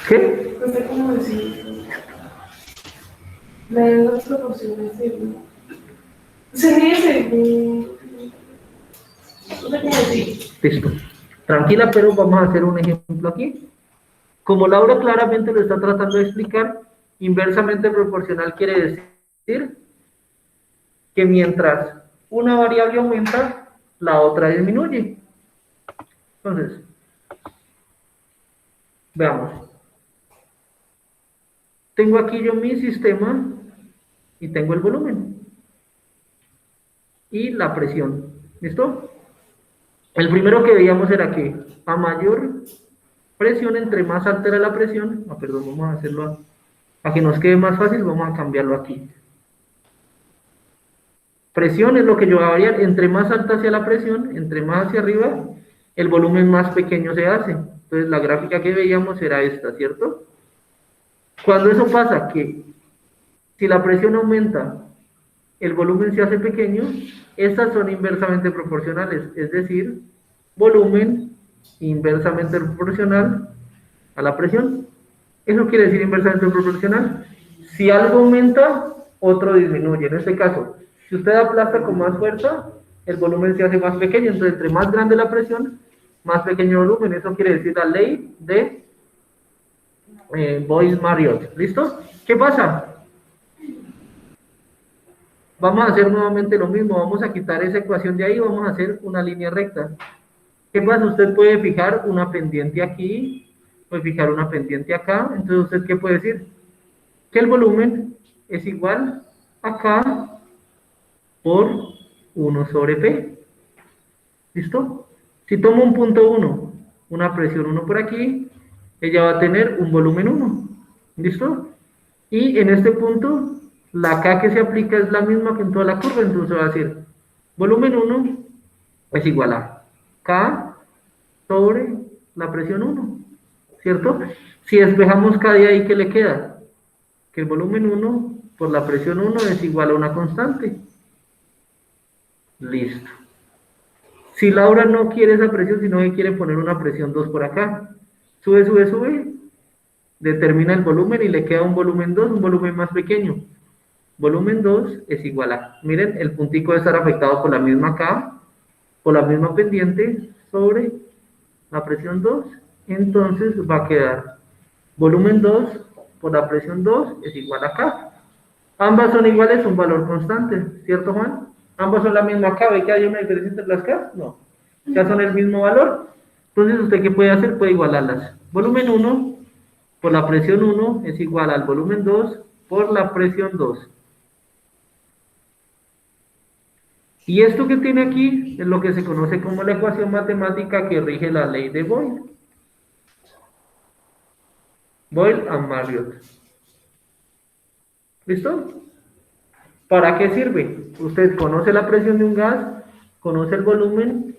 ¿Qué? No sé cómo decir. Las proporciones según. Sería según. No sé cómo decir. Listo. Tranquila, pero vamos a hacer un ejemplo aquí. Como Laura claramente lo está tratando de explicar, inversamente proporcional quiere decir que mientras una variable aumenta, la otra disminuye. Entonces, veamos. Tengo aquí yo mi sistema y tengo el volumen y la presión. ¿Listo? El primero que veíamos era que a mayor presión, entre más alta era la presión, perdón, vamos a hacerlo a que nos quede más fácil, vamos a cambiarlo aquí. Presión es lo que yo va a variar. Entre más alta sea la presión, entre más hacia arriba, el volumen más pequeño se hace. Entonces la gráfica que veíamos era esta, ¿cierto? Cuando eso pasa, que si la presión aumenta, el volumen se hace pequeño, estas son inversamente proporcionales, es decir, volumen inversamente proporcional a la presión. Eso quiere decir inversamente proporcional. Si algo aumenta, otro disminuye. En este caso, si usted aplasta con más fuerza, el volumen se hace más pequeño. Entonces, entre más grande la presión, más pequeño el volumen. Eso quiere decir la ley de Boyce-Marriott. ¿Listo? ¿Qué pasa? Vamos a hacer nuevamente lo mismo. Vamos a quitar esa ecuación de ahí y vamos a hacer una línea recta. ¿Qué pasa? Usted puede fijar una pendiente aquí, puede fijar una pendiente acá. Entonces, ¿usted qué puede decir? Que el volumen es igual a K por 1 sobre P. ¿Listo? Si tomo un punto 1, una presión 1 por aquí, ella va a tener un volumen 1. ¿Listo? Y en este punto, la K que se aplica es la misma que en toda la curva, entonces va a decir, volumen 1 es igual a K sobre la presión 1, ¿cierto? Si despejamos K de ahí, ¿qué le queda? Que el volumen 1 por la presión 1 es igual a una constante. Listo. Si Laura no quiere esa presión, sino que quiere poner una presión 2 por acá, sube, sube, sube, determina el volumen y le queda un volumen 2, un volumen más pequeño. Volumen 2 es igual a, miren, el puntico debe estar afectado por la misma K, por la misma pendiente, sobre la presión 2, entonces va a quedar volumen 2 por la presión 2 es igual a K. Ambas son iguales, un valor constante, ¿cierto, Juan? Ambas son la misma K, ¿ve que hay una diferencia entre las K? No, ya son el mismo valor. Entonces, ¿usted qué puede hacer? Puede igualarlas. Volumen 1 por la presión 1 es igual al volumen 2 por la presión 2. Y esto que tiene aquí es lo que se conoce como la ecuación matemática que rige la ley de Boyle. Boyle and Marriott. ¿Listo? ¿Para qué sirve? Usted conoce la presión de un gas, conoce el volumen,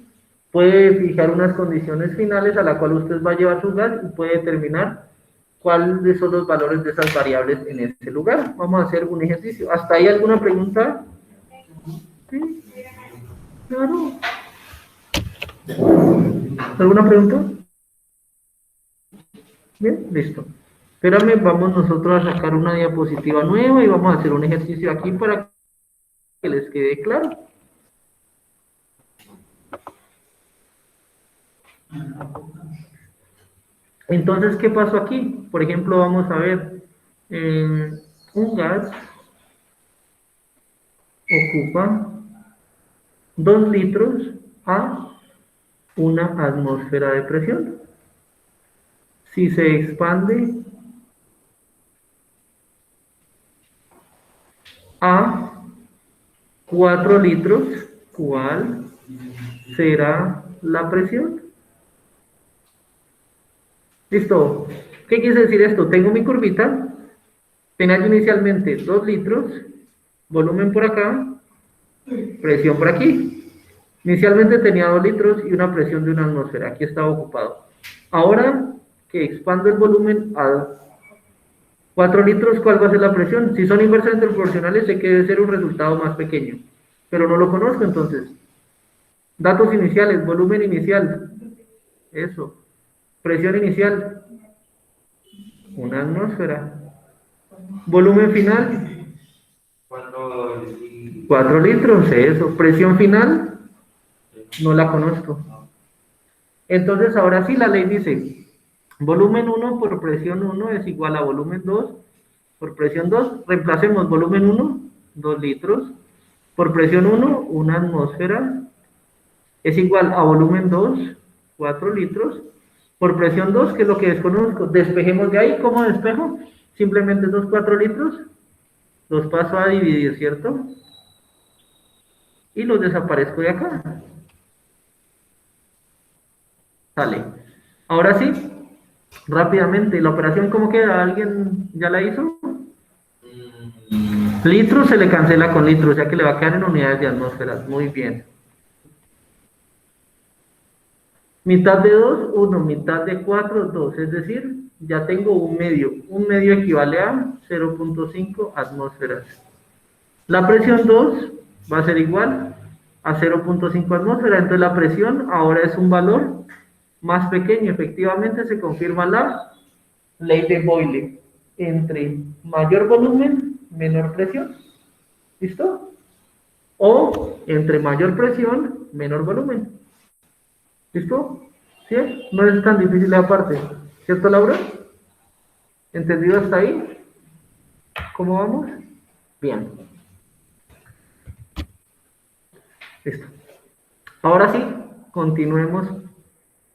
puede fijar unas condiciones finales a la cual usted va a llevar su gas y puede determinar cuáles son los valores de esas variables en ese lugar. Vamos a hacer un ejercicio. ¿Hasta ahí alguna pregunta? ¿Sí? Claro. ¿Alguna pregunta? Bien, listo. Espérame, vamos nosotros a sacar una diapositiva nueva y vamos a hacer un ejercicio aquí para que les quede claro. Entonces, ¿qué pasó aquí? Por ejemplo, vamos a ver, un gas ocupa 2 litros a una atmósfera de presión. Si se expande a 4 litros, ¿cuál será la presión? Listo. ¿Qué quiere decir esto? Tengo mi curvita, tenía inicialmente 2 litros, volumen por acá, presión por aquí. Inicialmente tenía 2 litros y una presión de una atmósfera, aquí estaba ocupado. Ahora que expando el volumen a 4 litros, ¿cuál va a ser la presión? Si son inversamente proporcionales, sé que debe ser un resultado más pequeño, pero no lo conozco, entonces. Datos iniciales, volumen inicial, eso. Presión inicial, una atmósfera. Volumen final, 4 litros, eso. Presión final, no la conozco. Entonces, ahora sí, la ley dice, volumen 1 por presión 1 es igual a volumen 2 por presión 2. Reemplacemos volumen 1, 2 litros, por presión 1, una atmósfera, es igual a volumen 2, 4 litros, por presión 2, que es lo que desconozco. Despejemos de ahí. ¿Cómo despejo? Simplemente esos 4 litros los paso a dividir, ¿cierto? Y los desaparezco de acá. Sale. Ahora sí, rápidamente, ¿la operación cómo queda? ¿Alguien ya la hizo? Litros se le cancela con litros, ya que le va a quedar en unidades de atmósferas. Muy bien. Mitad de 2, 1. Mitad de 4, 2. Es decir, ya tengo un medio. Un medio equivale a 0.5 atmósferas. La presión 2 va a ser igual a 0.5 atmósferas. Entonces la presión ahora es un valor más pequeño. Efectivamente se confirma la ley de Boyle. Entre mayor volumen, menor presión. ¿Listo? O entre mayor presión, menor volumen. ¿Listo? ¿Sí? No es tan difícil la parte. ¿Cierto, Laura? ¿Entendido hasta ahí? ¿Cómo vamos? Bien. Listo. Ahora sí, continuemos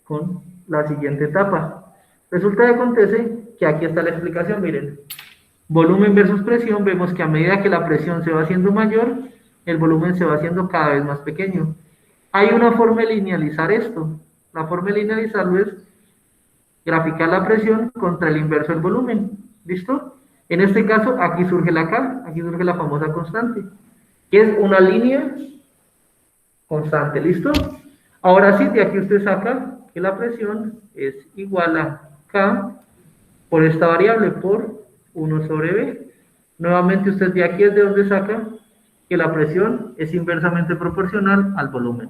con la siguiente etapa. Resulta que acontece que aquí está la explicación, miren. Volumen versus presión, vemos que a medida que la presión se va haciendo mayor, el volumen se va haciendo cada vez más pequeño. Hay una forma de linealizar esto. La forma de linealizarlo es graficar la presión contra el inverso del volumen. ¿Listo? En este caso, aquí surge la K, aquí surge la famosa constante, que es una línea constante. ¿Listo? Ahora sí, de aquí usted saca que la presión es igual a K por esta variable, por 1 sobre B. Nuevamente usted de aquí es de donde saca que la presión es inversamente proporcional al volumen.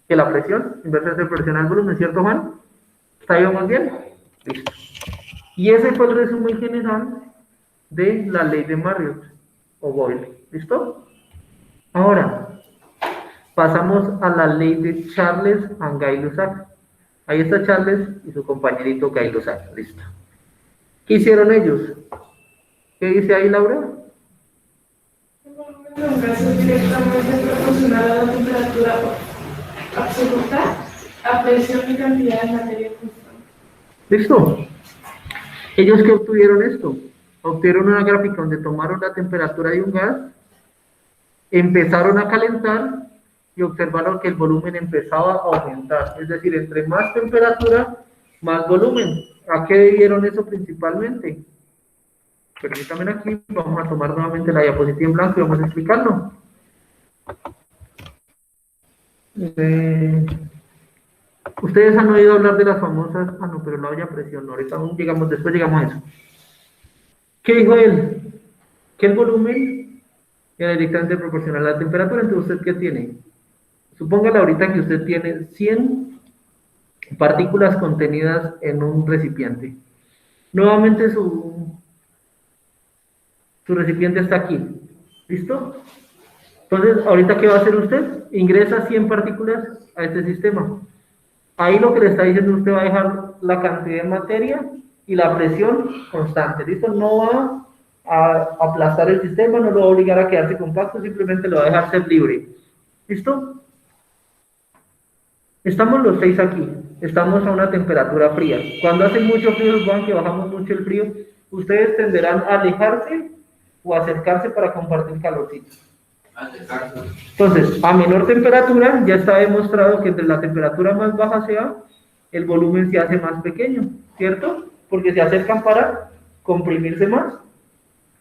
Que la presión inversamente proporcional al volumen, ¿cierto, Juan? ¿Está ahí más bien? Listo. Y ese fue el resumen general de la ley de Marriott o Boyle. ¿Listo? Ahora, pasamos a la ley de Charles and Gay-Lussac. Ahí está Charles y su compañerito Gay-Lussac. Listo. ¿Qué hicieron ellos? ¿Qué dice ahí, Laura? El volumen de un gas es directamente proporcional a la temperatura absoluta, a presión y cantidad de materia constante. ¿Listo? ¿Ellos qué obtuvieron esto? Obtuvieron una gráfica donde tomaron la temperatura de un gas, empezaron a calentar y observaron que el volumen empezaba a aumentar. Es decir, entre más temperatura, más volumen. ¿A qué debieron eso principalmente? Permítanme aquí, vamos a tomar nuevamente la diapositiva en blanco y vamos a explicarlo. Ustedes han oído hablar de las famosas, no, pero la olla a presión, no, ahorita después llegamos a eso. ¿Qué dijo él? Que el volumen era directamente proporcional a la temperatura. Entonces, ¿usted qué tiene? Supóngale ahorita que usted tiene 100 partículas contenidas en un recipiente. Nuevamente su recipiente está aquí. ¿Listo? Entonces, ahorita, ¿qué va a hacer usted? Ingresa 100 partículas a este sistema. Ahí lo que le está diciendo, usted va a dejar la cantidad de materia y la presión constante. ¿Listo? No va a aplastar el sistema, no lo va a obligar a quedarse compacto, simplemente lo va a dejar ser libre. ¿Listo? Estamos los 6 aquí. Estamos a una temperatura fría. Cuando hace mucho frío, Juan, que bajamos mucho el frío, ustedes tenderán a alejarse o acercarse para compartir calorcito. Entonces, a menor temperatura, ya está demostrado que entre la temperatura más baja sea, el volumen se hace más pequeño, ¿cierto? Porque se acercan para comprimirse más.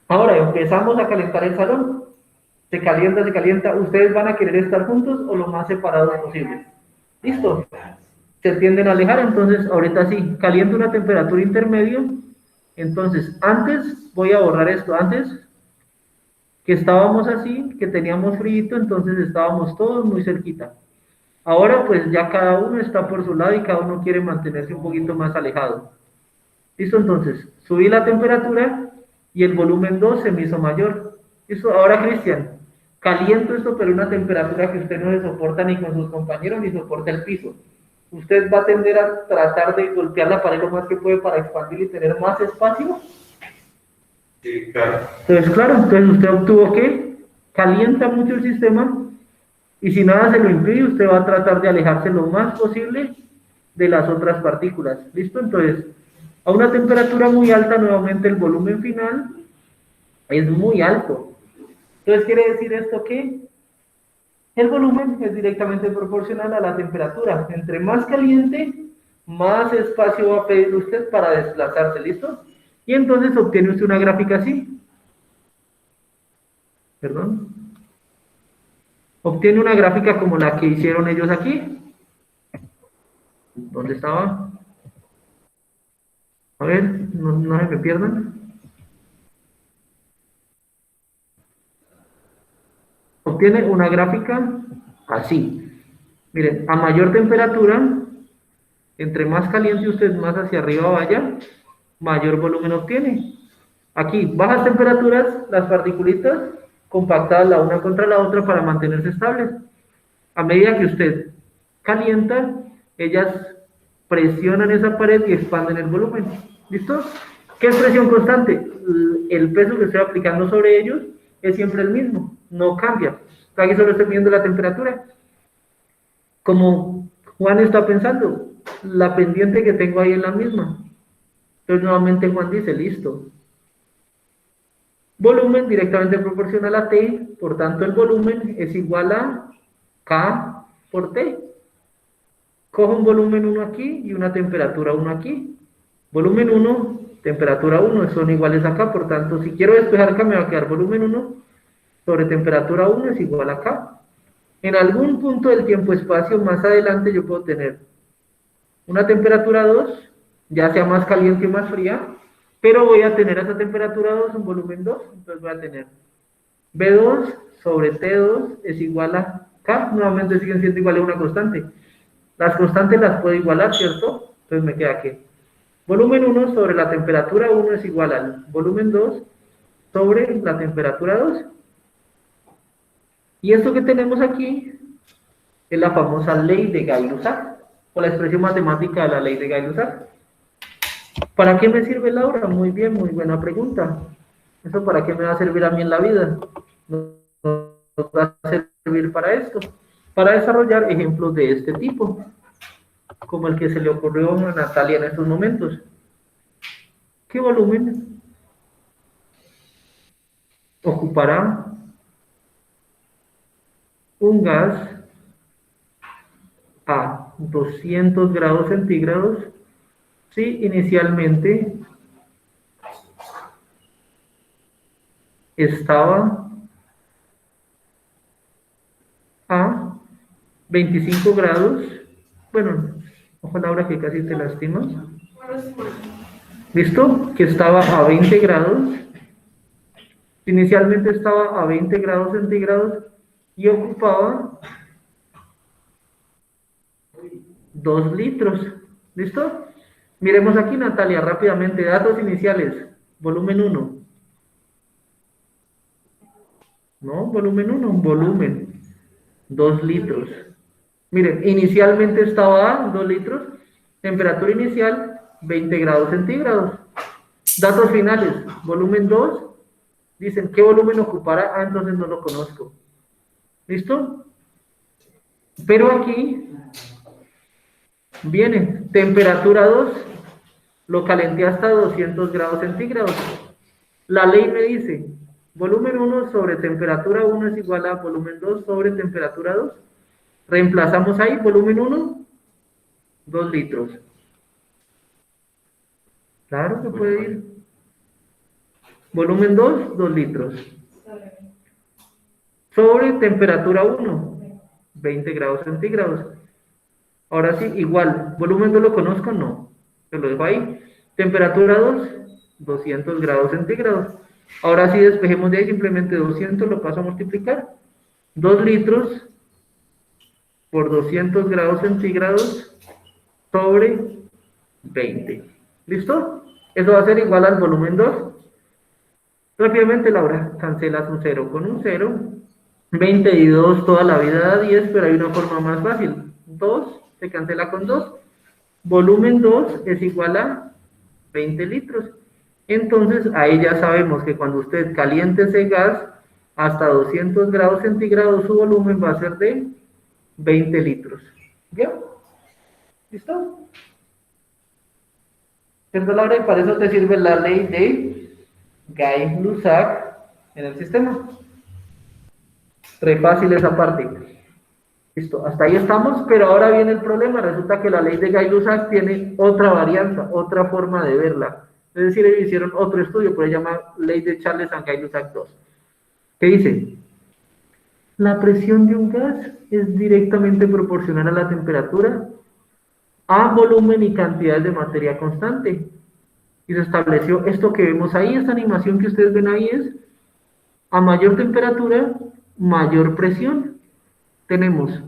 Ahora, empezamos a calentar el salón. Se calienta. ¿Ustedes van a querer estar juntos o lo más separados posible? ¿Listo? Se tienden a alejar, entonces, ahorita sí, caliento una temperatura intermedio. Entonces, antes, voy a borrar esto, antes que estábamos así, que teníamos frío, entonces estábamos todos muy cerquita. Ahora pues ya cada uno está por su lado y cada uno quiere mantenerse un poquito más alejado. ¿Listo? Entonces, subí la temperatura y el volumen 2 se me hizo mayor. ¿Listo? Ahora, Cristian, caliento esto, pero una temperatura que usted no se soporta ni con sus compañeros ni soporta el piso. ¿Usted va a tender a tratar de golpear la pared lo más que puede para expandir y tener más espacio? Sí, claro. Entonces usted obtuvo que calienta mucho el sistema y si nada se lo impide, usted va a tratar de alejarse lo más posible de las otras partículas. ¿Listo? Entonces, a una temperatura muy alta, nuevamente el volumen final es muy alto. Entonces, ¿quiere decir esto que el volumen es directamente proporcional a la temperatura? Entre más caliente, más espacio va a pedir usted para desplazarse. ¿Listo? Y entonces obtiene usted una gráfica así. Perdón. Obtiene una gráfica como la que hicieron ellos aquí. ¿Dónde estaba? A ver, no se me pierdan. Obtiene una gráfica así. Miren, a mayor temperatura, entre más caliente usted más hacia arriba vaya, mayor volumen obtiene. Aquí, bajas temperaturas, las partículitas compactadas la una contra la otra para mantenerse estables. A medida que usted calienta, ellas presionan esa pared y expanden el volumen. ¿Listo? ¿Qué es presión constante? El peso que estoy aplicando sobre ellos es siempre el mismo, no cambia. Aquí solo estoy viendo la temperatura. Como Juan está pensando, la pendiente que tengo ahí es la misma. Entonces nuevamente Juan dice, listo. Volumen directamente proporcional a T, por tanto el volumen es igual a K por T. Cojo un volumen 1 aquí y una temperatura 1 aquí. Volumen 1, temperatura 1 son iguales a K, por tanto si quiero despejar K me va a quedar volumen 1 sobre temperatura 1 es igual a K. En algún punto del tiempo-espacio más adelante yo puedo tener una temperatura 2, ya sea más caliente o más fría, pero voy a tener a esa temperatura 2 un volumen 2, entonces voy a tener B2 sobre T2 es igual a K, nuevamente siguen siendo iguales a una constante. Las constantes las puedo igualar, ¿cierto? Entonces me queda que volumen 1 sobre la temperatura 1 es igual al volumen 2 sobre la temperatura 2. Y esto que tenemos aquí es la famosa ley de Gay-Lussac, o la expresión matemática de la ley de Gay-Lussac. ¿Para qué me sirve Laura? Muy bien, muy buena pregunta. ¿Eso para qué me va a servir a mí en la vida? Nos va a servir para esto, para desarrollar ejemplos de este tipo, como el que se le ocurrió a Natalia en estos momentos. ¿Qué volumen ocupará un gas a 200 grados centígrados si inicialmente estaba a 25 grados? Bueno, ojalá ahora que casi te lastimas. ¿Listo? Que estaba a 20 grados. Inicialmente estaba a 20 grados centígrados y ocupaba 2 litros. ¿Listo? Miremos aquí, Natalia, rápidamente. Datos iniciales. Volumen 1. No, volumen 1, volumen. 2 litros. Miren, inicialmente estaba a 2 litros. Temperatura inicial, 20 grados centígrados. Datos finales. Volumen 2. Dicen, ¿qué volumen ocupará? Ah, entonces no lo conozco. ¿Listo? Pero aquí viene temperatura 2, lo calenté hasta 200 grados centígrados. La ley me dice, volumen 1 sobre temperatura 1 es igual a volumen 2 sobre temperatura 2. Reemplazamos ahí, volumen 1, 2 litros. Claro que puede ir. Volumen 2, 2 litros. Sobre temperatura 1, 20 grados centígrados. Ahora sí, igual, volumen 2 lo conozco, no, se lo dejo ahí. Temperatura 2, 200 grados centígrados. Ahora sí, despejemos de ahí, simplemente 200 lo paso a multiplicar. 2 litros por 200 grados centígrados sobre 20. ¿Listo? Eso va a ser igual al volumen 2. Rápidamente, Laura, cancelas un 0 con un 0. 20 y 2 toda la vida da 10, pero hay una forma más fácil. 2 se cancela con 2. Volumen 2 es igual a 20 litros. Entonces, ahí ya sabemos que cuando usted caliente ese gas hasta 200 grados centígrados, su volumen va a ser de 20 litros. ¿Ya? ¿Listo? ¿Cierto, Laura? Y para eso te sirve la ley de Gay-Lussac en el sistema. Re fácil esa parte. Listo, hasta ahí estamos, pero ahora viene el problema. Resulta que la ley de Gay-Lussac tiene otra varianza, otra forma de verla. Es decir, ellos hicieron otro estudio, pero se llama ley de Charles and Gay-Lussac II. ¿Qué dice? La presión de un gas es directamente proporcional a la temperatura, a volumen y cantidad de materia constante. Y se estableció esto que vemos ahí, esta animación que ustedes ven ahí es, a mayor temperatura, mayor presión. Tenemos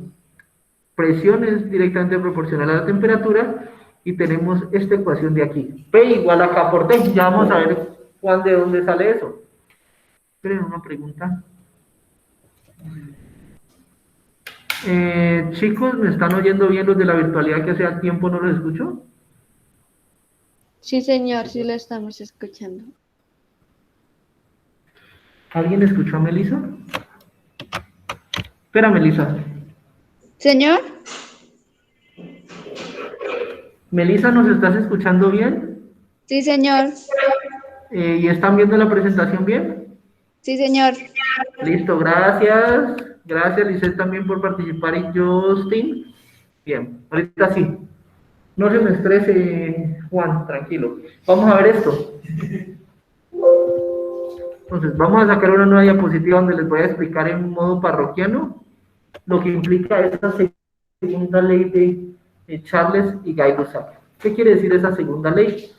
presión es directamente proporcional a la temperatura y tenemos esta ecuación de aquí. P igual a K por T. Ya vamos a ver de dónde sale eso. Esperen una pregunta. Chicos, ¿me están oyendo bien los de la virtualidad que hace tiempo no los escucho? Sí, señor, sí lo estamos escuchando. ¿Alguien escuchó a Melissa? Espera, Melissa. Señor, Melissa, ¿nos estás escuchando bien? sí, señor, ¿Y están viendo la presentación bien? sí, señor. Listo, gracias. Gracias, Lisette, también por participar y Justin. Bien, ahorita sí. No se me estrese, Juan, tranquilo. Vamos a ver esto. Entonces, vamos a sacar una nueva diapositiva donde les voy a explicar en modo parroquiano lo que implica esta segunda ley de Charles y Guy-Lussac. ¿Qué quiere decir esa segunda ley?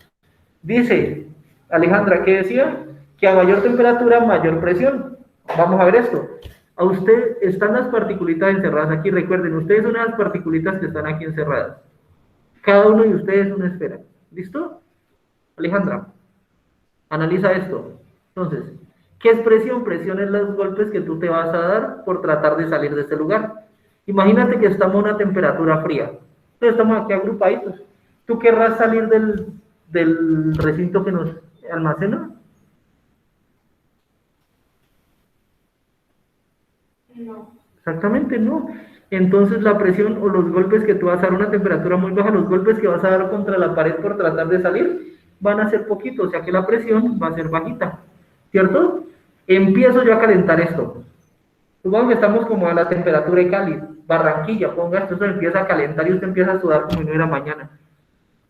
Dice, Alejandra, ¿qué decía? Que a mayor temperatura, mayor presión. Vamos a ver esto. A usted están las particulitas encerradas aquí. Recuerden, ustedes son las particulitas que están aquí encerradas. Cada uno de ustedes es una esfera. ¿Listo? Alejandra, analiza esto. Entonces, ¿qué es presión? Presión es los golpes que tú te vas a dar por tratar de salir de este lugar. Imagínate que estamos a una temperatura fría. Entonces estamos aquí agrupaditos. ¿Tú querrás salir del recinto que nos almacena? No. Exactamente, no. Entonces la presión o los golpes que tú vas a dar a una temperatura muy baja, los golpes que vas a dar contra la pared por tratar de salir, van a ser poquitos, o sea que la presión va a ser bajita, ¿cierto? Empiezo yo a calentar esto. Supongamos que estamos como a la temperatura de Cali, Barranquilla, ponga esto, eso empieza a calentar y usted empieza a sudar como si no era mañana.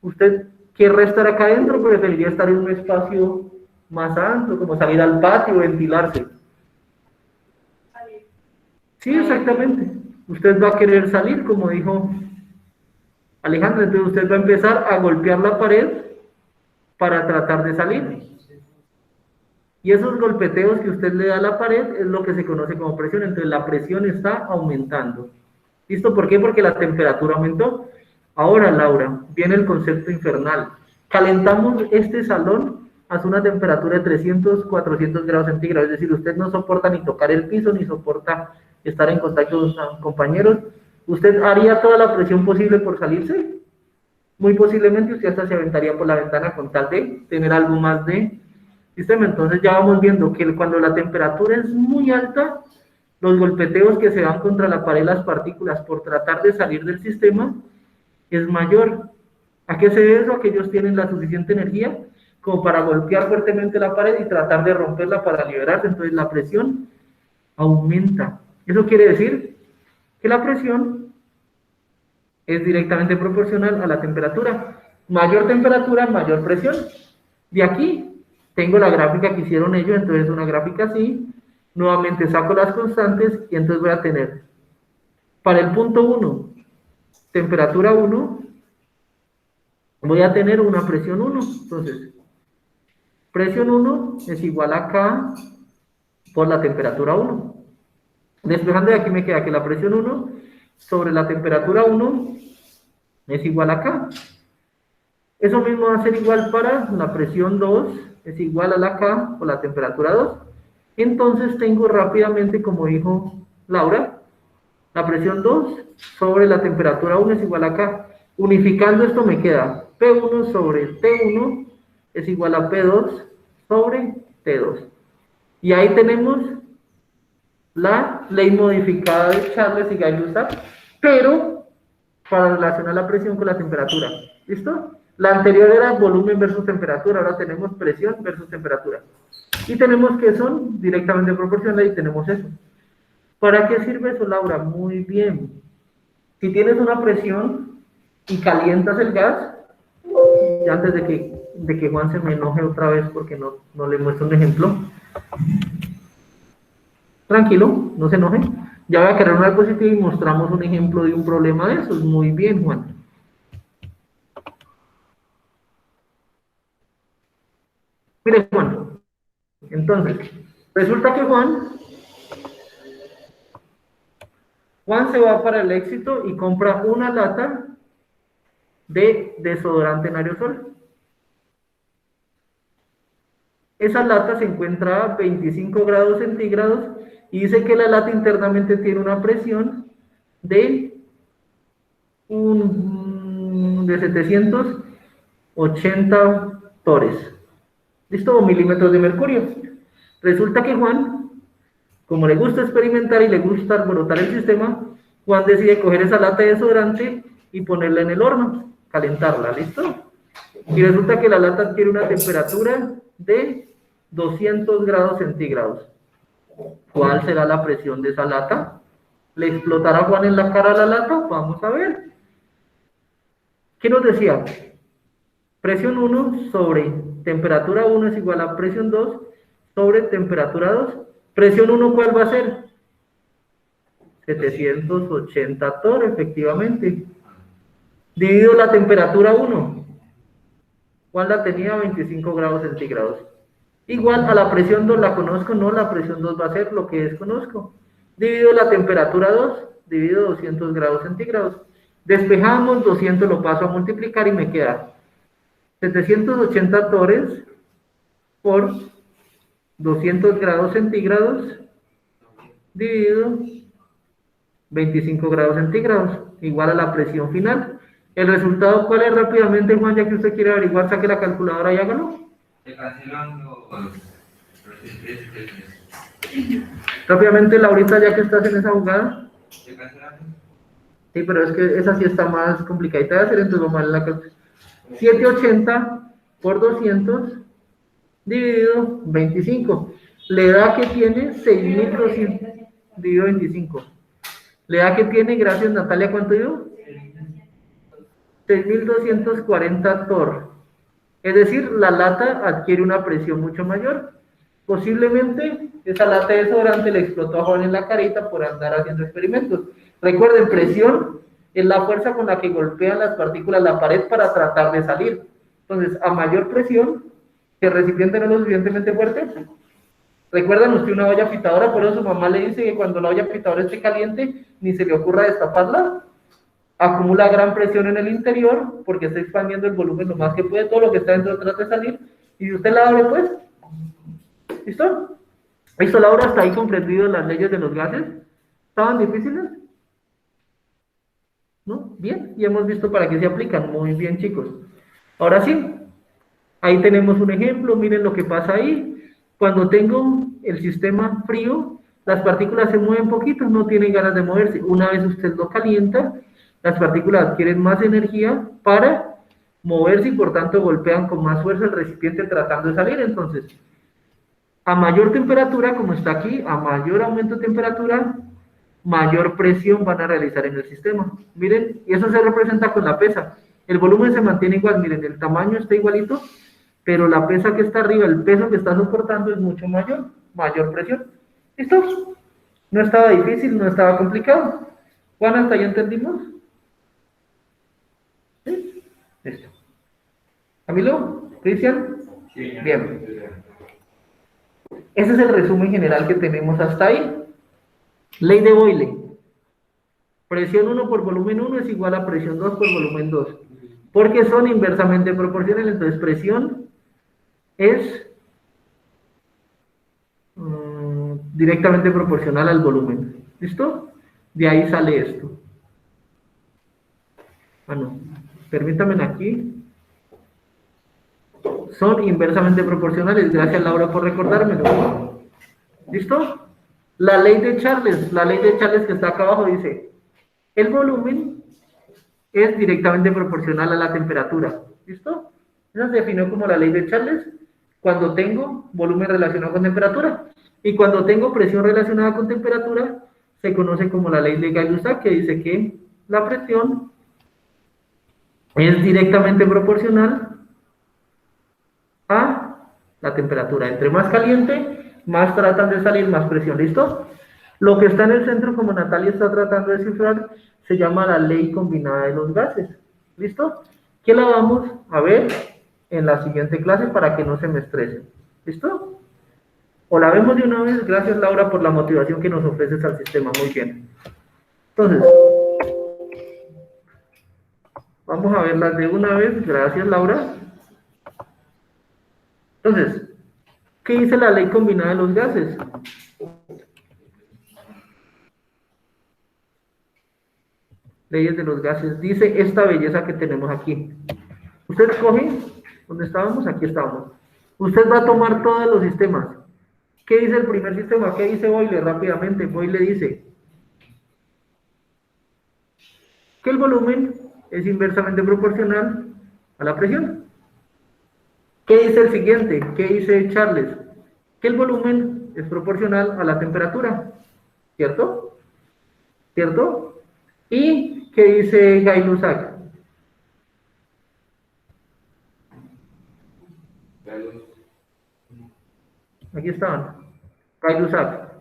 ¿Usted querrá estar acá adentro? Preferiría estar en un espacio más amplio, como salir al patio o ventilarse. Sí, exactamente. Usted va a querer salir, como dijo Alejandra, entonces usted va a empezar a golpear la pared para tratar de salir. Y esos golpeteos que usted le da a la pared es lo que se conoce como presión, entonces la presión está aumentando. ¿Listo? ¿Por qué? Porque la temperatura aumentó. Ahora, Laura, viene el concepto infernal. Calentamos este salón a una temperatura de 300, 400 grados centígrados, es decir, usted no soporta ni tocar el piso, ni soporta estar en contacto con sus compañeros. ¿Usted haría toda la presión posible por salirse? Muy posiblemente usted hasta se aventaría por la ventana con tal de tener algo más de sistema. Entonces ya vamos viendo que cuando la temperatura es muy alta, los golpeteos que se dan contra la pared, las partículas, por tratar de salir del sistema, es mayor. ¿A qué se debe eso? A que ellos tienen la suficiente energía como para golpear fuertemente la pared y tratar de romperla para liberarse. Entonces la presión aumenta. Eso quiere decir que la presión es directamente proporcional a la temperatura. Mayor temperatura, mayor presión. De aquí tengo la gráfica que hicieron ellos, entonces una gráfica así. Nuevamente saco las constantes y entonces voy a tener para el punto 1, temperatura 1, voy a tener una presión 1. Entonces, presión 1 es igual a K por la temperatura 1. Despejando de aquí me queda que la presión 1 sobre la temperatura 1 es igual a K. Eso mismo va a ser igual para la presión 2, es igual a la K por la temperatura 2. Entonces tengo rápidamente, como dijo Laura, la presión 2 sobre la temperatura 1 es igual a K. Unificando esto me queda P1 sobre T1 es igual a P2 sobre T2. Y ahí tenemos la ley modificada de Charles y Guy-Lussac, pero para relacionar la presión con la temperatura. ¿Listo? La anterior era volumen versus temperatura, ahora tenemos presión versus temperatura. Y tenemos que son directamente proporcionales y tenemos eso. ¿Para qué sirve eso, Laura? Muy bien. Si tienes una presión y calientas el gas, y antes de que Juan se me enoje otra vez porque no le muestro un ejemplo, Tranquilo, no se enoje. Ya voy a crear una diapositiva y mostramos un ejemplo de un problema de esos. Muy bien, Juan. Mire, Juan. Entonces, resulta que Juan se va para el Éxito y compra una lata de desodorante en aerosol. Esa lata se encuentra a 25 grados centígrados y dice que la lata internamente tiene una presión de 780 tores. ¿Listo? O milímetros de mercurio. Resulta que Juan, como le gusta experimentar y le gusta alborotar el sistema, Juan decide coger esa lata de desodorante y ponerla en el horno, calentarla, ¿listo? Y resulta que la lata adquiere una temperatura de 200 grados centígrados. ¿Cuál será la presión de esa lata? ¿Le explotará Juan en la cara la lata? Vamos a ver. ¿Qué nos decía? Presión 1 sobre temperatura 1 es igual a presión 2 sobre temperatura 2. Presión 1, ¿cuál va a ser? 780 torr, efectivamente. Dividido la temperatura 1. ¿Cuál la tenía? 25 grados centígrados. Igual a la presión 2, ¿la conozco? No, la presión 2 va a ser lo que desconozco. Dividido la temperatura 2, dividido 200 grados centígrados. Despejamos, 200 lo paso a multiplicar y me queda 780 torres por 200 grados centígrados dividido 25 grados centígrados, igual a la presión final. ¿El resultado cuál es rápidamente, Juan? Ya que usted quiere averiguar, saque la calculadora y hágalo. Se cancelan los Rápidamente, Laurita, ya que estás en esa jugada. se cancelan. Sí, pero es que esa sí está más complicadita de hacer, entonces vamos a la calculadora. 780 por 200 dividido 25. La edad que tiene 6200 dividido 25. La edad que tiene, gracias Natalia, ¿cuánto dio? 6240 torr. Es decir, la lata adquiere una presión mucho mayor. Posiblemente esa lata de desodorante le explotó a Juan en la carita por andar haciendo experimentos. Recuerden, presión es la fuerza con la que golpean las partículas la pared para tratar de salir. Entonces, a mayor presión, que el recipiente no es lo suficientemente fuerte. ¿Recuerdan usted una olla pitadora? Por eso su mamá le dice que cuando la olla pitadora esté caliente, ni se le ocurra destaparla. Acumula gran presión en el interior, porque está expandiendo el volumen lo más que puede, todo lo que está dentro trata de salir, y si usted la abre, pues, ¿listo? ¿Listo, Laura? ¿Hasta ahí comprendido las leyes de los gases? ¿Estaban difíciles? ¿No? Bien, y hemos visto para qué se aplican. Muy bien, chicos. Ahora sí, ahí tenemos un ejemplo, miren lo que pasa ahí. Cuando tengo el sistema frío, las partículas se mueven poquito, no tienen ganas de moverse. Una vez usted lo calienta, las partículas adquieren más energía para moverse y por tanto golpean con más fuerza el recipiente tratando de salir. Entonces, a mayor temperatura, como está aquí, a mayor aumento de temperatura, mayor presión van a realizar en el sistema. Miren, y eso se representa con la pesa. El volumen se mantiene igual, miren, el tamaño está igualito, pero la pesa que está arriba, el peso que está soportando es mucho mayor, mayor presión. ¿Listo? No estaba difícil, no estaba complicado. Juan, ¿hasta ahí entendimos? ¿Sí? Listo. ¿Camilo? ¿Cristian? Sí, bien. Ese es el resumen general que tenemos hasta ahí. Ley de Boyle. Presión 1 por volumen 1 es igual a presión 2 por volumen 2. Porque son inversamente proporcionales. Entonces, presión es directamente proporcional al volumen. ¿Listo? De ahí sale esto. Ah, no. Permítanme aquí. Son inversamente proporcionales. Gracias, Laura, por recordármelo. ¿Listo? La ley de Charles que está acá abajo dice, el volumen es directamente proporcional a la temperatura. ¿Listo? Eso se definió como la ley de Charles cuando tengo volumen relacionado con temperatura. Y cuando tengo presión relacionada con temperatura, se conoce como la ley de Gay-Lussac, que dice que la presión es directamente proporcional a la temperatura. Entre más caliente, más tratan de salir, más presión. ¿Listo? Lo que está en el centro, como Natalia está tratando de descifrar, se llama la ley combinada de los gases. ¿Listo? Que la vamos a ver en la siguiente clase para que no se me estresen. ¿Listo? O la vemos de una vez. Gracias, Laura, por la motivación que nos ofreces al sistema. Muy bien. Entonces, vamos a verlas de una vez. Gracias, Laura. Entonces, ¿qué dice la ley combinada de los gases? Leyes de los gases. Dice esta belleza que tenemos aquí. Usted coge, ¿dónde estábamos? Aquí estábamos. Usted va a tomar todos los sistemas. ¿Qué dice el primer sistema? ¿Qué dice Boyle? Rápidamente, Boyle dice que el volumen es inversamente proporcional a la presión. ¿Qué dice el siguiente? ¿Qué dice Charles? Que el volumen es proporcional a la temperatura. ¿Cierto? ¿Cierto? ¿Y qué dice Gay-Lussac? Aquí estaban. Gay-Lussac.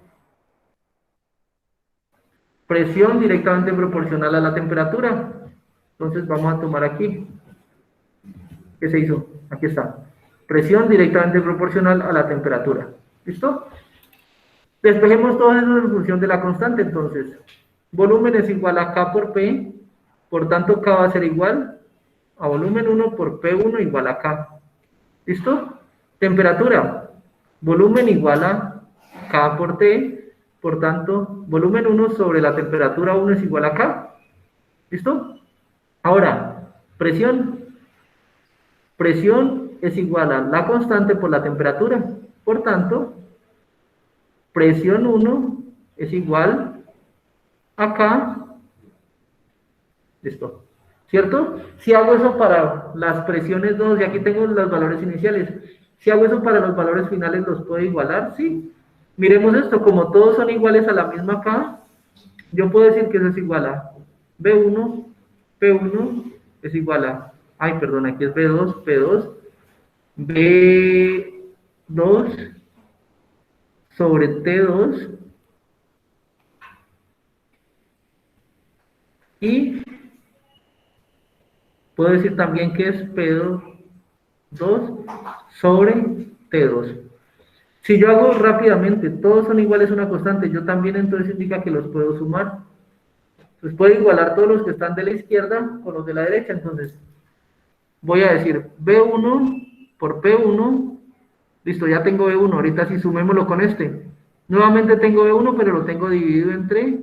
Presión directamente proporcional a la temperatura. Entonces vamos a tomar aquí. ¿Qué se hizo? Aquí está. Presión directamente proporcional a la temperatura. ¿Listo? Despejemos todo eso en función de la constante. Entonces, volumen es igual a K por P. Por tanto, K va a ser igual a volumen 1 por P1 igual a K. ¿Listo? Temperatura. Volumen igual a K por T. Por tanto, volumen 1 sobre la temperatura 1 es igual a K. ¿Listo? Ahora, presión. Presión es igual a la constante por la temperatura. Por tanto, presión 1 es igual a K. Listo. ¿Cierto? Si hago eso para las presiones 2, y aquí tengo los valores iniciales, si hago eso para los valores finales, ¿los puedo igualar? Sí. Miremos esto, como todos son iguales a la misma K, yo puedo decir que eso es igual a B1, P1 es igual a, ay, perdón, aquí es B2, P2, B2 sobre T2, y puedo decir también que es P2 sobre T2. Si yo hago rápidamente, todos son iguales a una constante, yo también entonces indica que los puedo sumar. Entonces puedo igualar todos los que están de la izquierda con los de la derecha. Entonces voy a decir B1 por P1. Listo, ya tengo B1. Ahorita sí sumémoslo con este. Nuevamente tengo B1, pero lo tengo dividido entre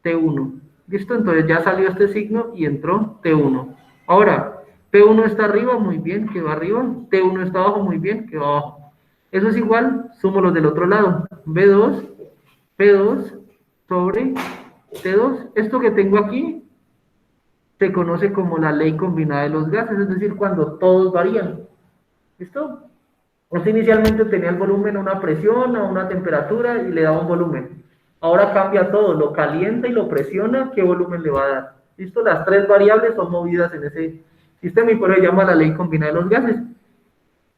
T1. Listo, entonces ya salió este signo y entró T1. Ahora, P1 está arriba, muy bien, quedó arriba. T1 está abajo, muy bien, quedó abajo. Eso es igual, sumo los del otro lado. B2, P2 sobre T2. Esto que tengo aquí se conoce como la ley combinada de los gases, es decir, cuando todos varían. ¿Listo? Usted inicialmente tenía el volumen a una presión, a una temperatura y le daba un volumen. Ahora cambia todo, lo calienta y lo presiona, ¿qué volumen le va a dar? ¿Listo? Las tres variables son movidas en ese sistema y por eso se llama la ley combinada de los gases.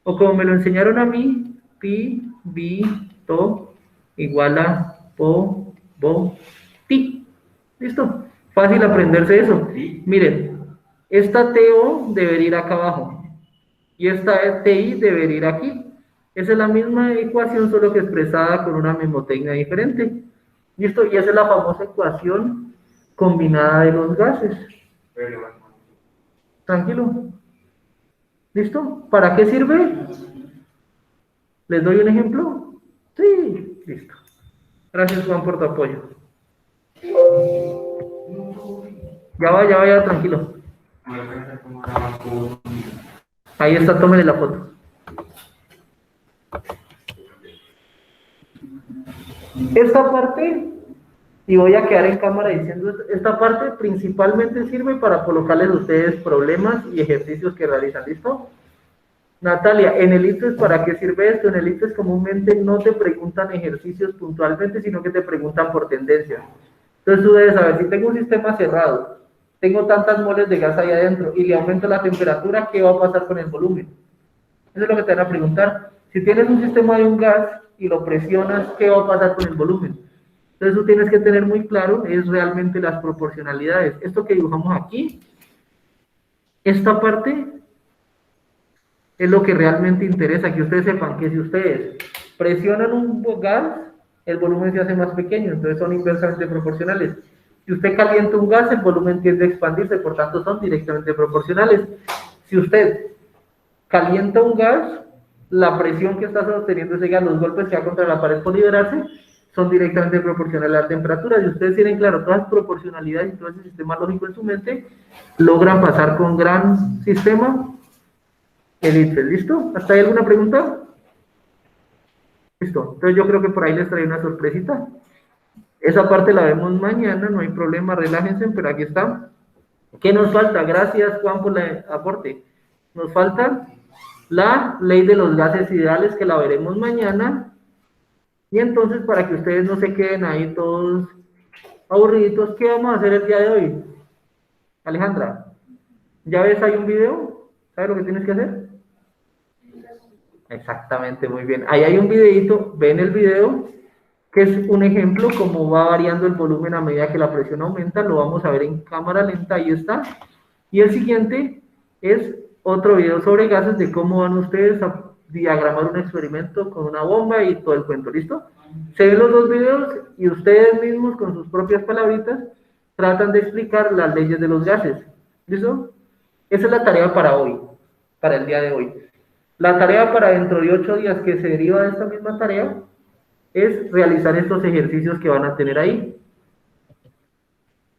O como me lo enseñaron a mí, pi, bi, to, igual a po, bo, ti. ¿Listo? Fácil aprenderse eso. Miren, esta TO debería ir acá abajo. Y esta TI debería ir aquí. Esa es la misma ecuación, solo que expresada con una mnemotecnia diferente. ¿Listo? Y esa es la famosa ecuación combinada de los gases. Tranquilo. ¿Listo? ¿Para qué sirve? ¿Les doy un ejemplo? Sí, listo. Gracias, Juan, por tu apoyo. Ya, tranquilo. Ahí está, tómenle la foto. Esta parte, y voy a quedar en cámara diciendo, esta parte principalmente sirve para colocarles a ustedes problemas y ejercicios que realizan, ¿listo? Natalia, en el ITES, ¿para qué sirve esto? En el ITES comúnmente no te preguntan ejercicios puntualmente, sino que te preguntan por tendencias. Entonces tú debes saber, si tengo un sistema cerrado, tengo tantas moles de gas ahí adentro y le aumento la temperatura, ¿qué va a pasar con el volumen? Eso es lo que te van a preguntar. Si tienes un sistema de un gas y lo presionas, ¿qué va a pasar con el volumen? Entonces tú tienes que tener muy claro, es realmente las proporcionalidades. Esto que dibujamos aquí, esta parte es lo que realmente interesa, que ustedes sepan que si ustedes presionan un gas, el volumen se hace más pequeño, entonces son inversamente proporcionales. Si usted calienta un gas, el volumen tiende a expandirse, por tanto son directamente proporcionales. Si usted calienta un gas, la presión que está sosteniendo ese gas, los golpes que da contra la pared por liberarse, son directamente proporcionales a la temperatura. Si ustedes tienen claro todas las proporcionalidades y todo ese sistema lógico en su mente, logran pasar con gran sistema el ITFES. ¿Listo? ¿Hasta ahí alguna pregunta? Listo. Entonces yo creo que por ahí les trae una sorpresita. Esa parte la vemos mañana, no hay problema, relájense, pero aquí está. ¿Qué nos falta? Gracias, Juan, por el aporte. Nos falta la ley de los gases ideales, que la veremos mañana. Y entonces, para que ustedes no se queden ahí todos aburriditos, ¿qué vamos a hacer el día de hoy? Alejandra, ¿ya ves ahí un video? ¿Sabes lo que tienes que hacer? Exactamente, muy bien. Ahí hay un videito, ven el video, que es un ejemplo cómo va variando el volumen a medida que la presión aumenta. Lo vamos a ver en cámara lenta, ahí está. Y el siguiente es otro video sobre gases, de cómo van ustedes a diagramar un experimento con una bomba y todo el cuento. ¿Listo? Se ven los dos videos y ustedes mismos con sus propias palabritas tratan de explicar las leyes de los gases. ¿Listo? Esa es la tarea para hoy, para el día de hoy. La tarea para dentro de 8 días, que se deriva de esta misma tarea, es realizar estos ejercicios que van a tener ahí.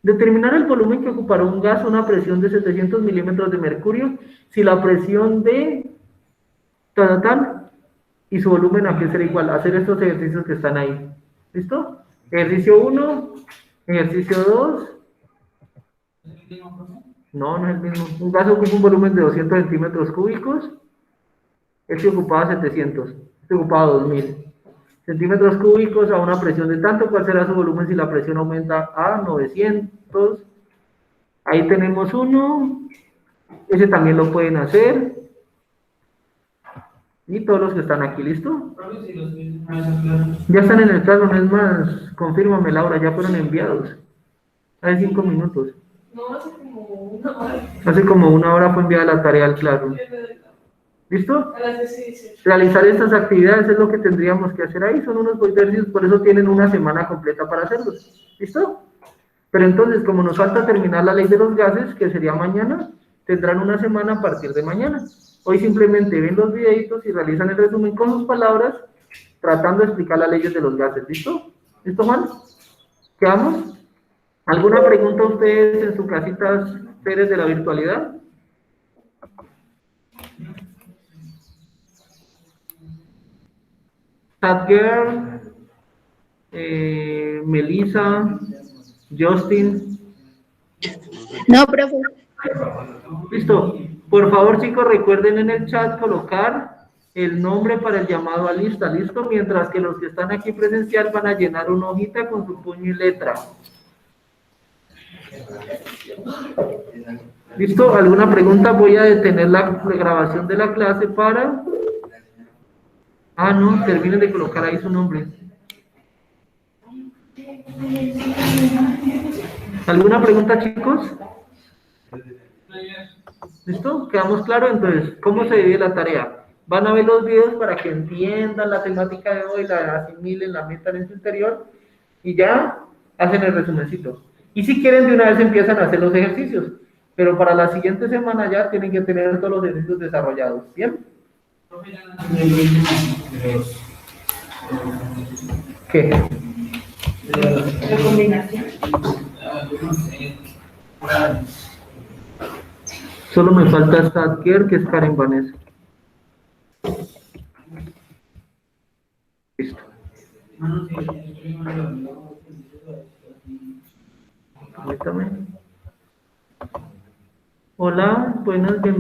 Determinar el volumen que ocupará un gas a una presión de 700 milímetros de mercurio, si la presión de tal y su volumen a qué será igual. Hacer estos ejercicios que están ahí. ¿Listo? Ejercicio 1, ejercicio 2. No, no es el mismo. Un gas ocupa un volumen de 200 centímetros cúbicos. Este ocupaba 700. Este ocupaba 2000 centímetros cúbicos a una presión de tanto. ¿Cuál será su volumen si la presión aumenta a 900? Ahí tenemos uno. Ese también lo pueden hacer. Y todos los que están aquí, ¿listo? Ya están en el claro, no es más. Confírmame, Laura, ya fueron enviados. Hace 5 minutos. No, hace como una hora. Hace como una hora fue enviada la tarea al claro. ¿Listo? A las 16. Realizar estas actividades es lo que tendríamos que hacer ahí. Son unos ejercicios, por eso tienen una semana completa para hacerlos. ¿Listo? Pero entonces, como nos falta terminar la ley de los gases, que sería mañana, tendrán una semana a partir de mañana. Hoy simplemente ven los videitos y realizan el resumen con sus palabras, tratando de explicar las leyes de los gases. ¿Listo? ¿Listo, Juan? ¿Quedamos? ¿Alguna pregunta a ustedes en sus casitas, seres de la virtualidad? Girl, Melissa, Justin. No, profe. Listo. Por favor, chicos, recuerden en el chat colocar el nombre para el llamado a lista. ¿Listo? Mientras que los que están aquí presencial van a llenar una hojita con su puño y letra. ¿Listo? ¿Alguna pregunta? Voy a detener la grabación de la clase para... Ah, no, terminen de colocar ahí su nombre. ¿Alguna pregunta, chicos? ¿Listo? ¿Quedamos claros? Entonces, ¿cómo se divide la tarea? Van a ver los videos para que entiendan la temática de hoy, la asimilen, la metan en su interior y ya hacen el resumencito. Y si quieren, de una vez empiezan a hacer los ejercicios, pero para la siguiente semana ya tienen que tener todos los ejercicios desarrollados. ¿Bien? ¿Qué? La combinación. Solo me falta Statker, que es Karen Vanessa. Listo. Permítame. Hola, buenas, bienvenidos.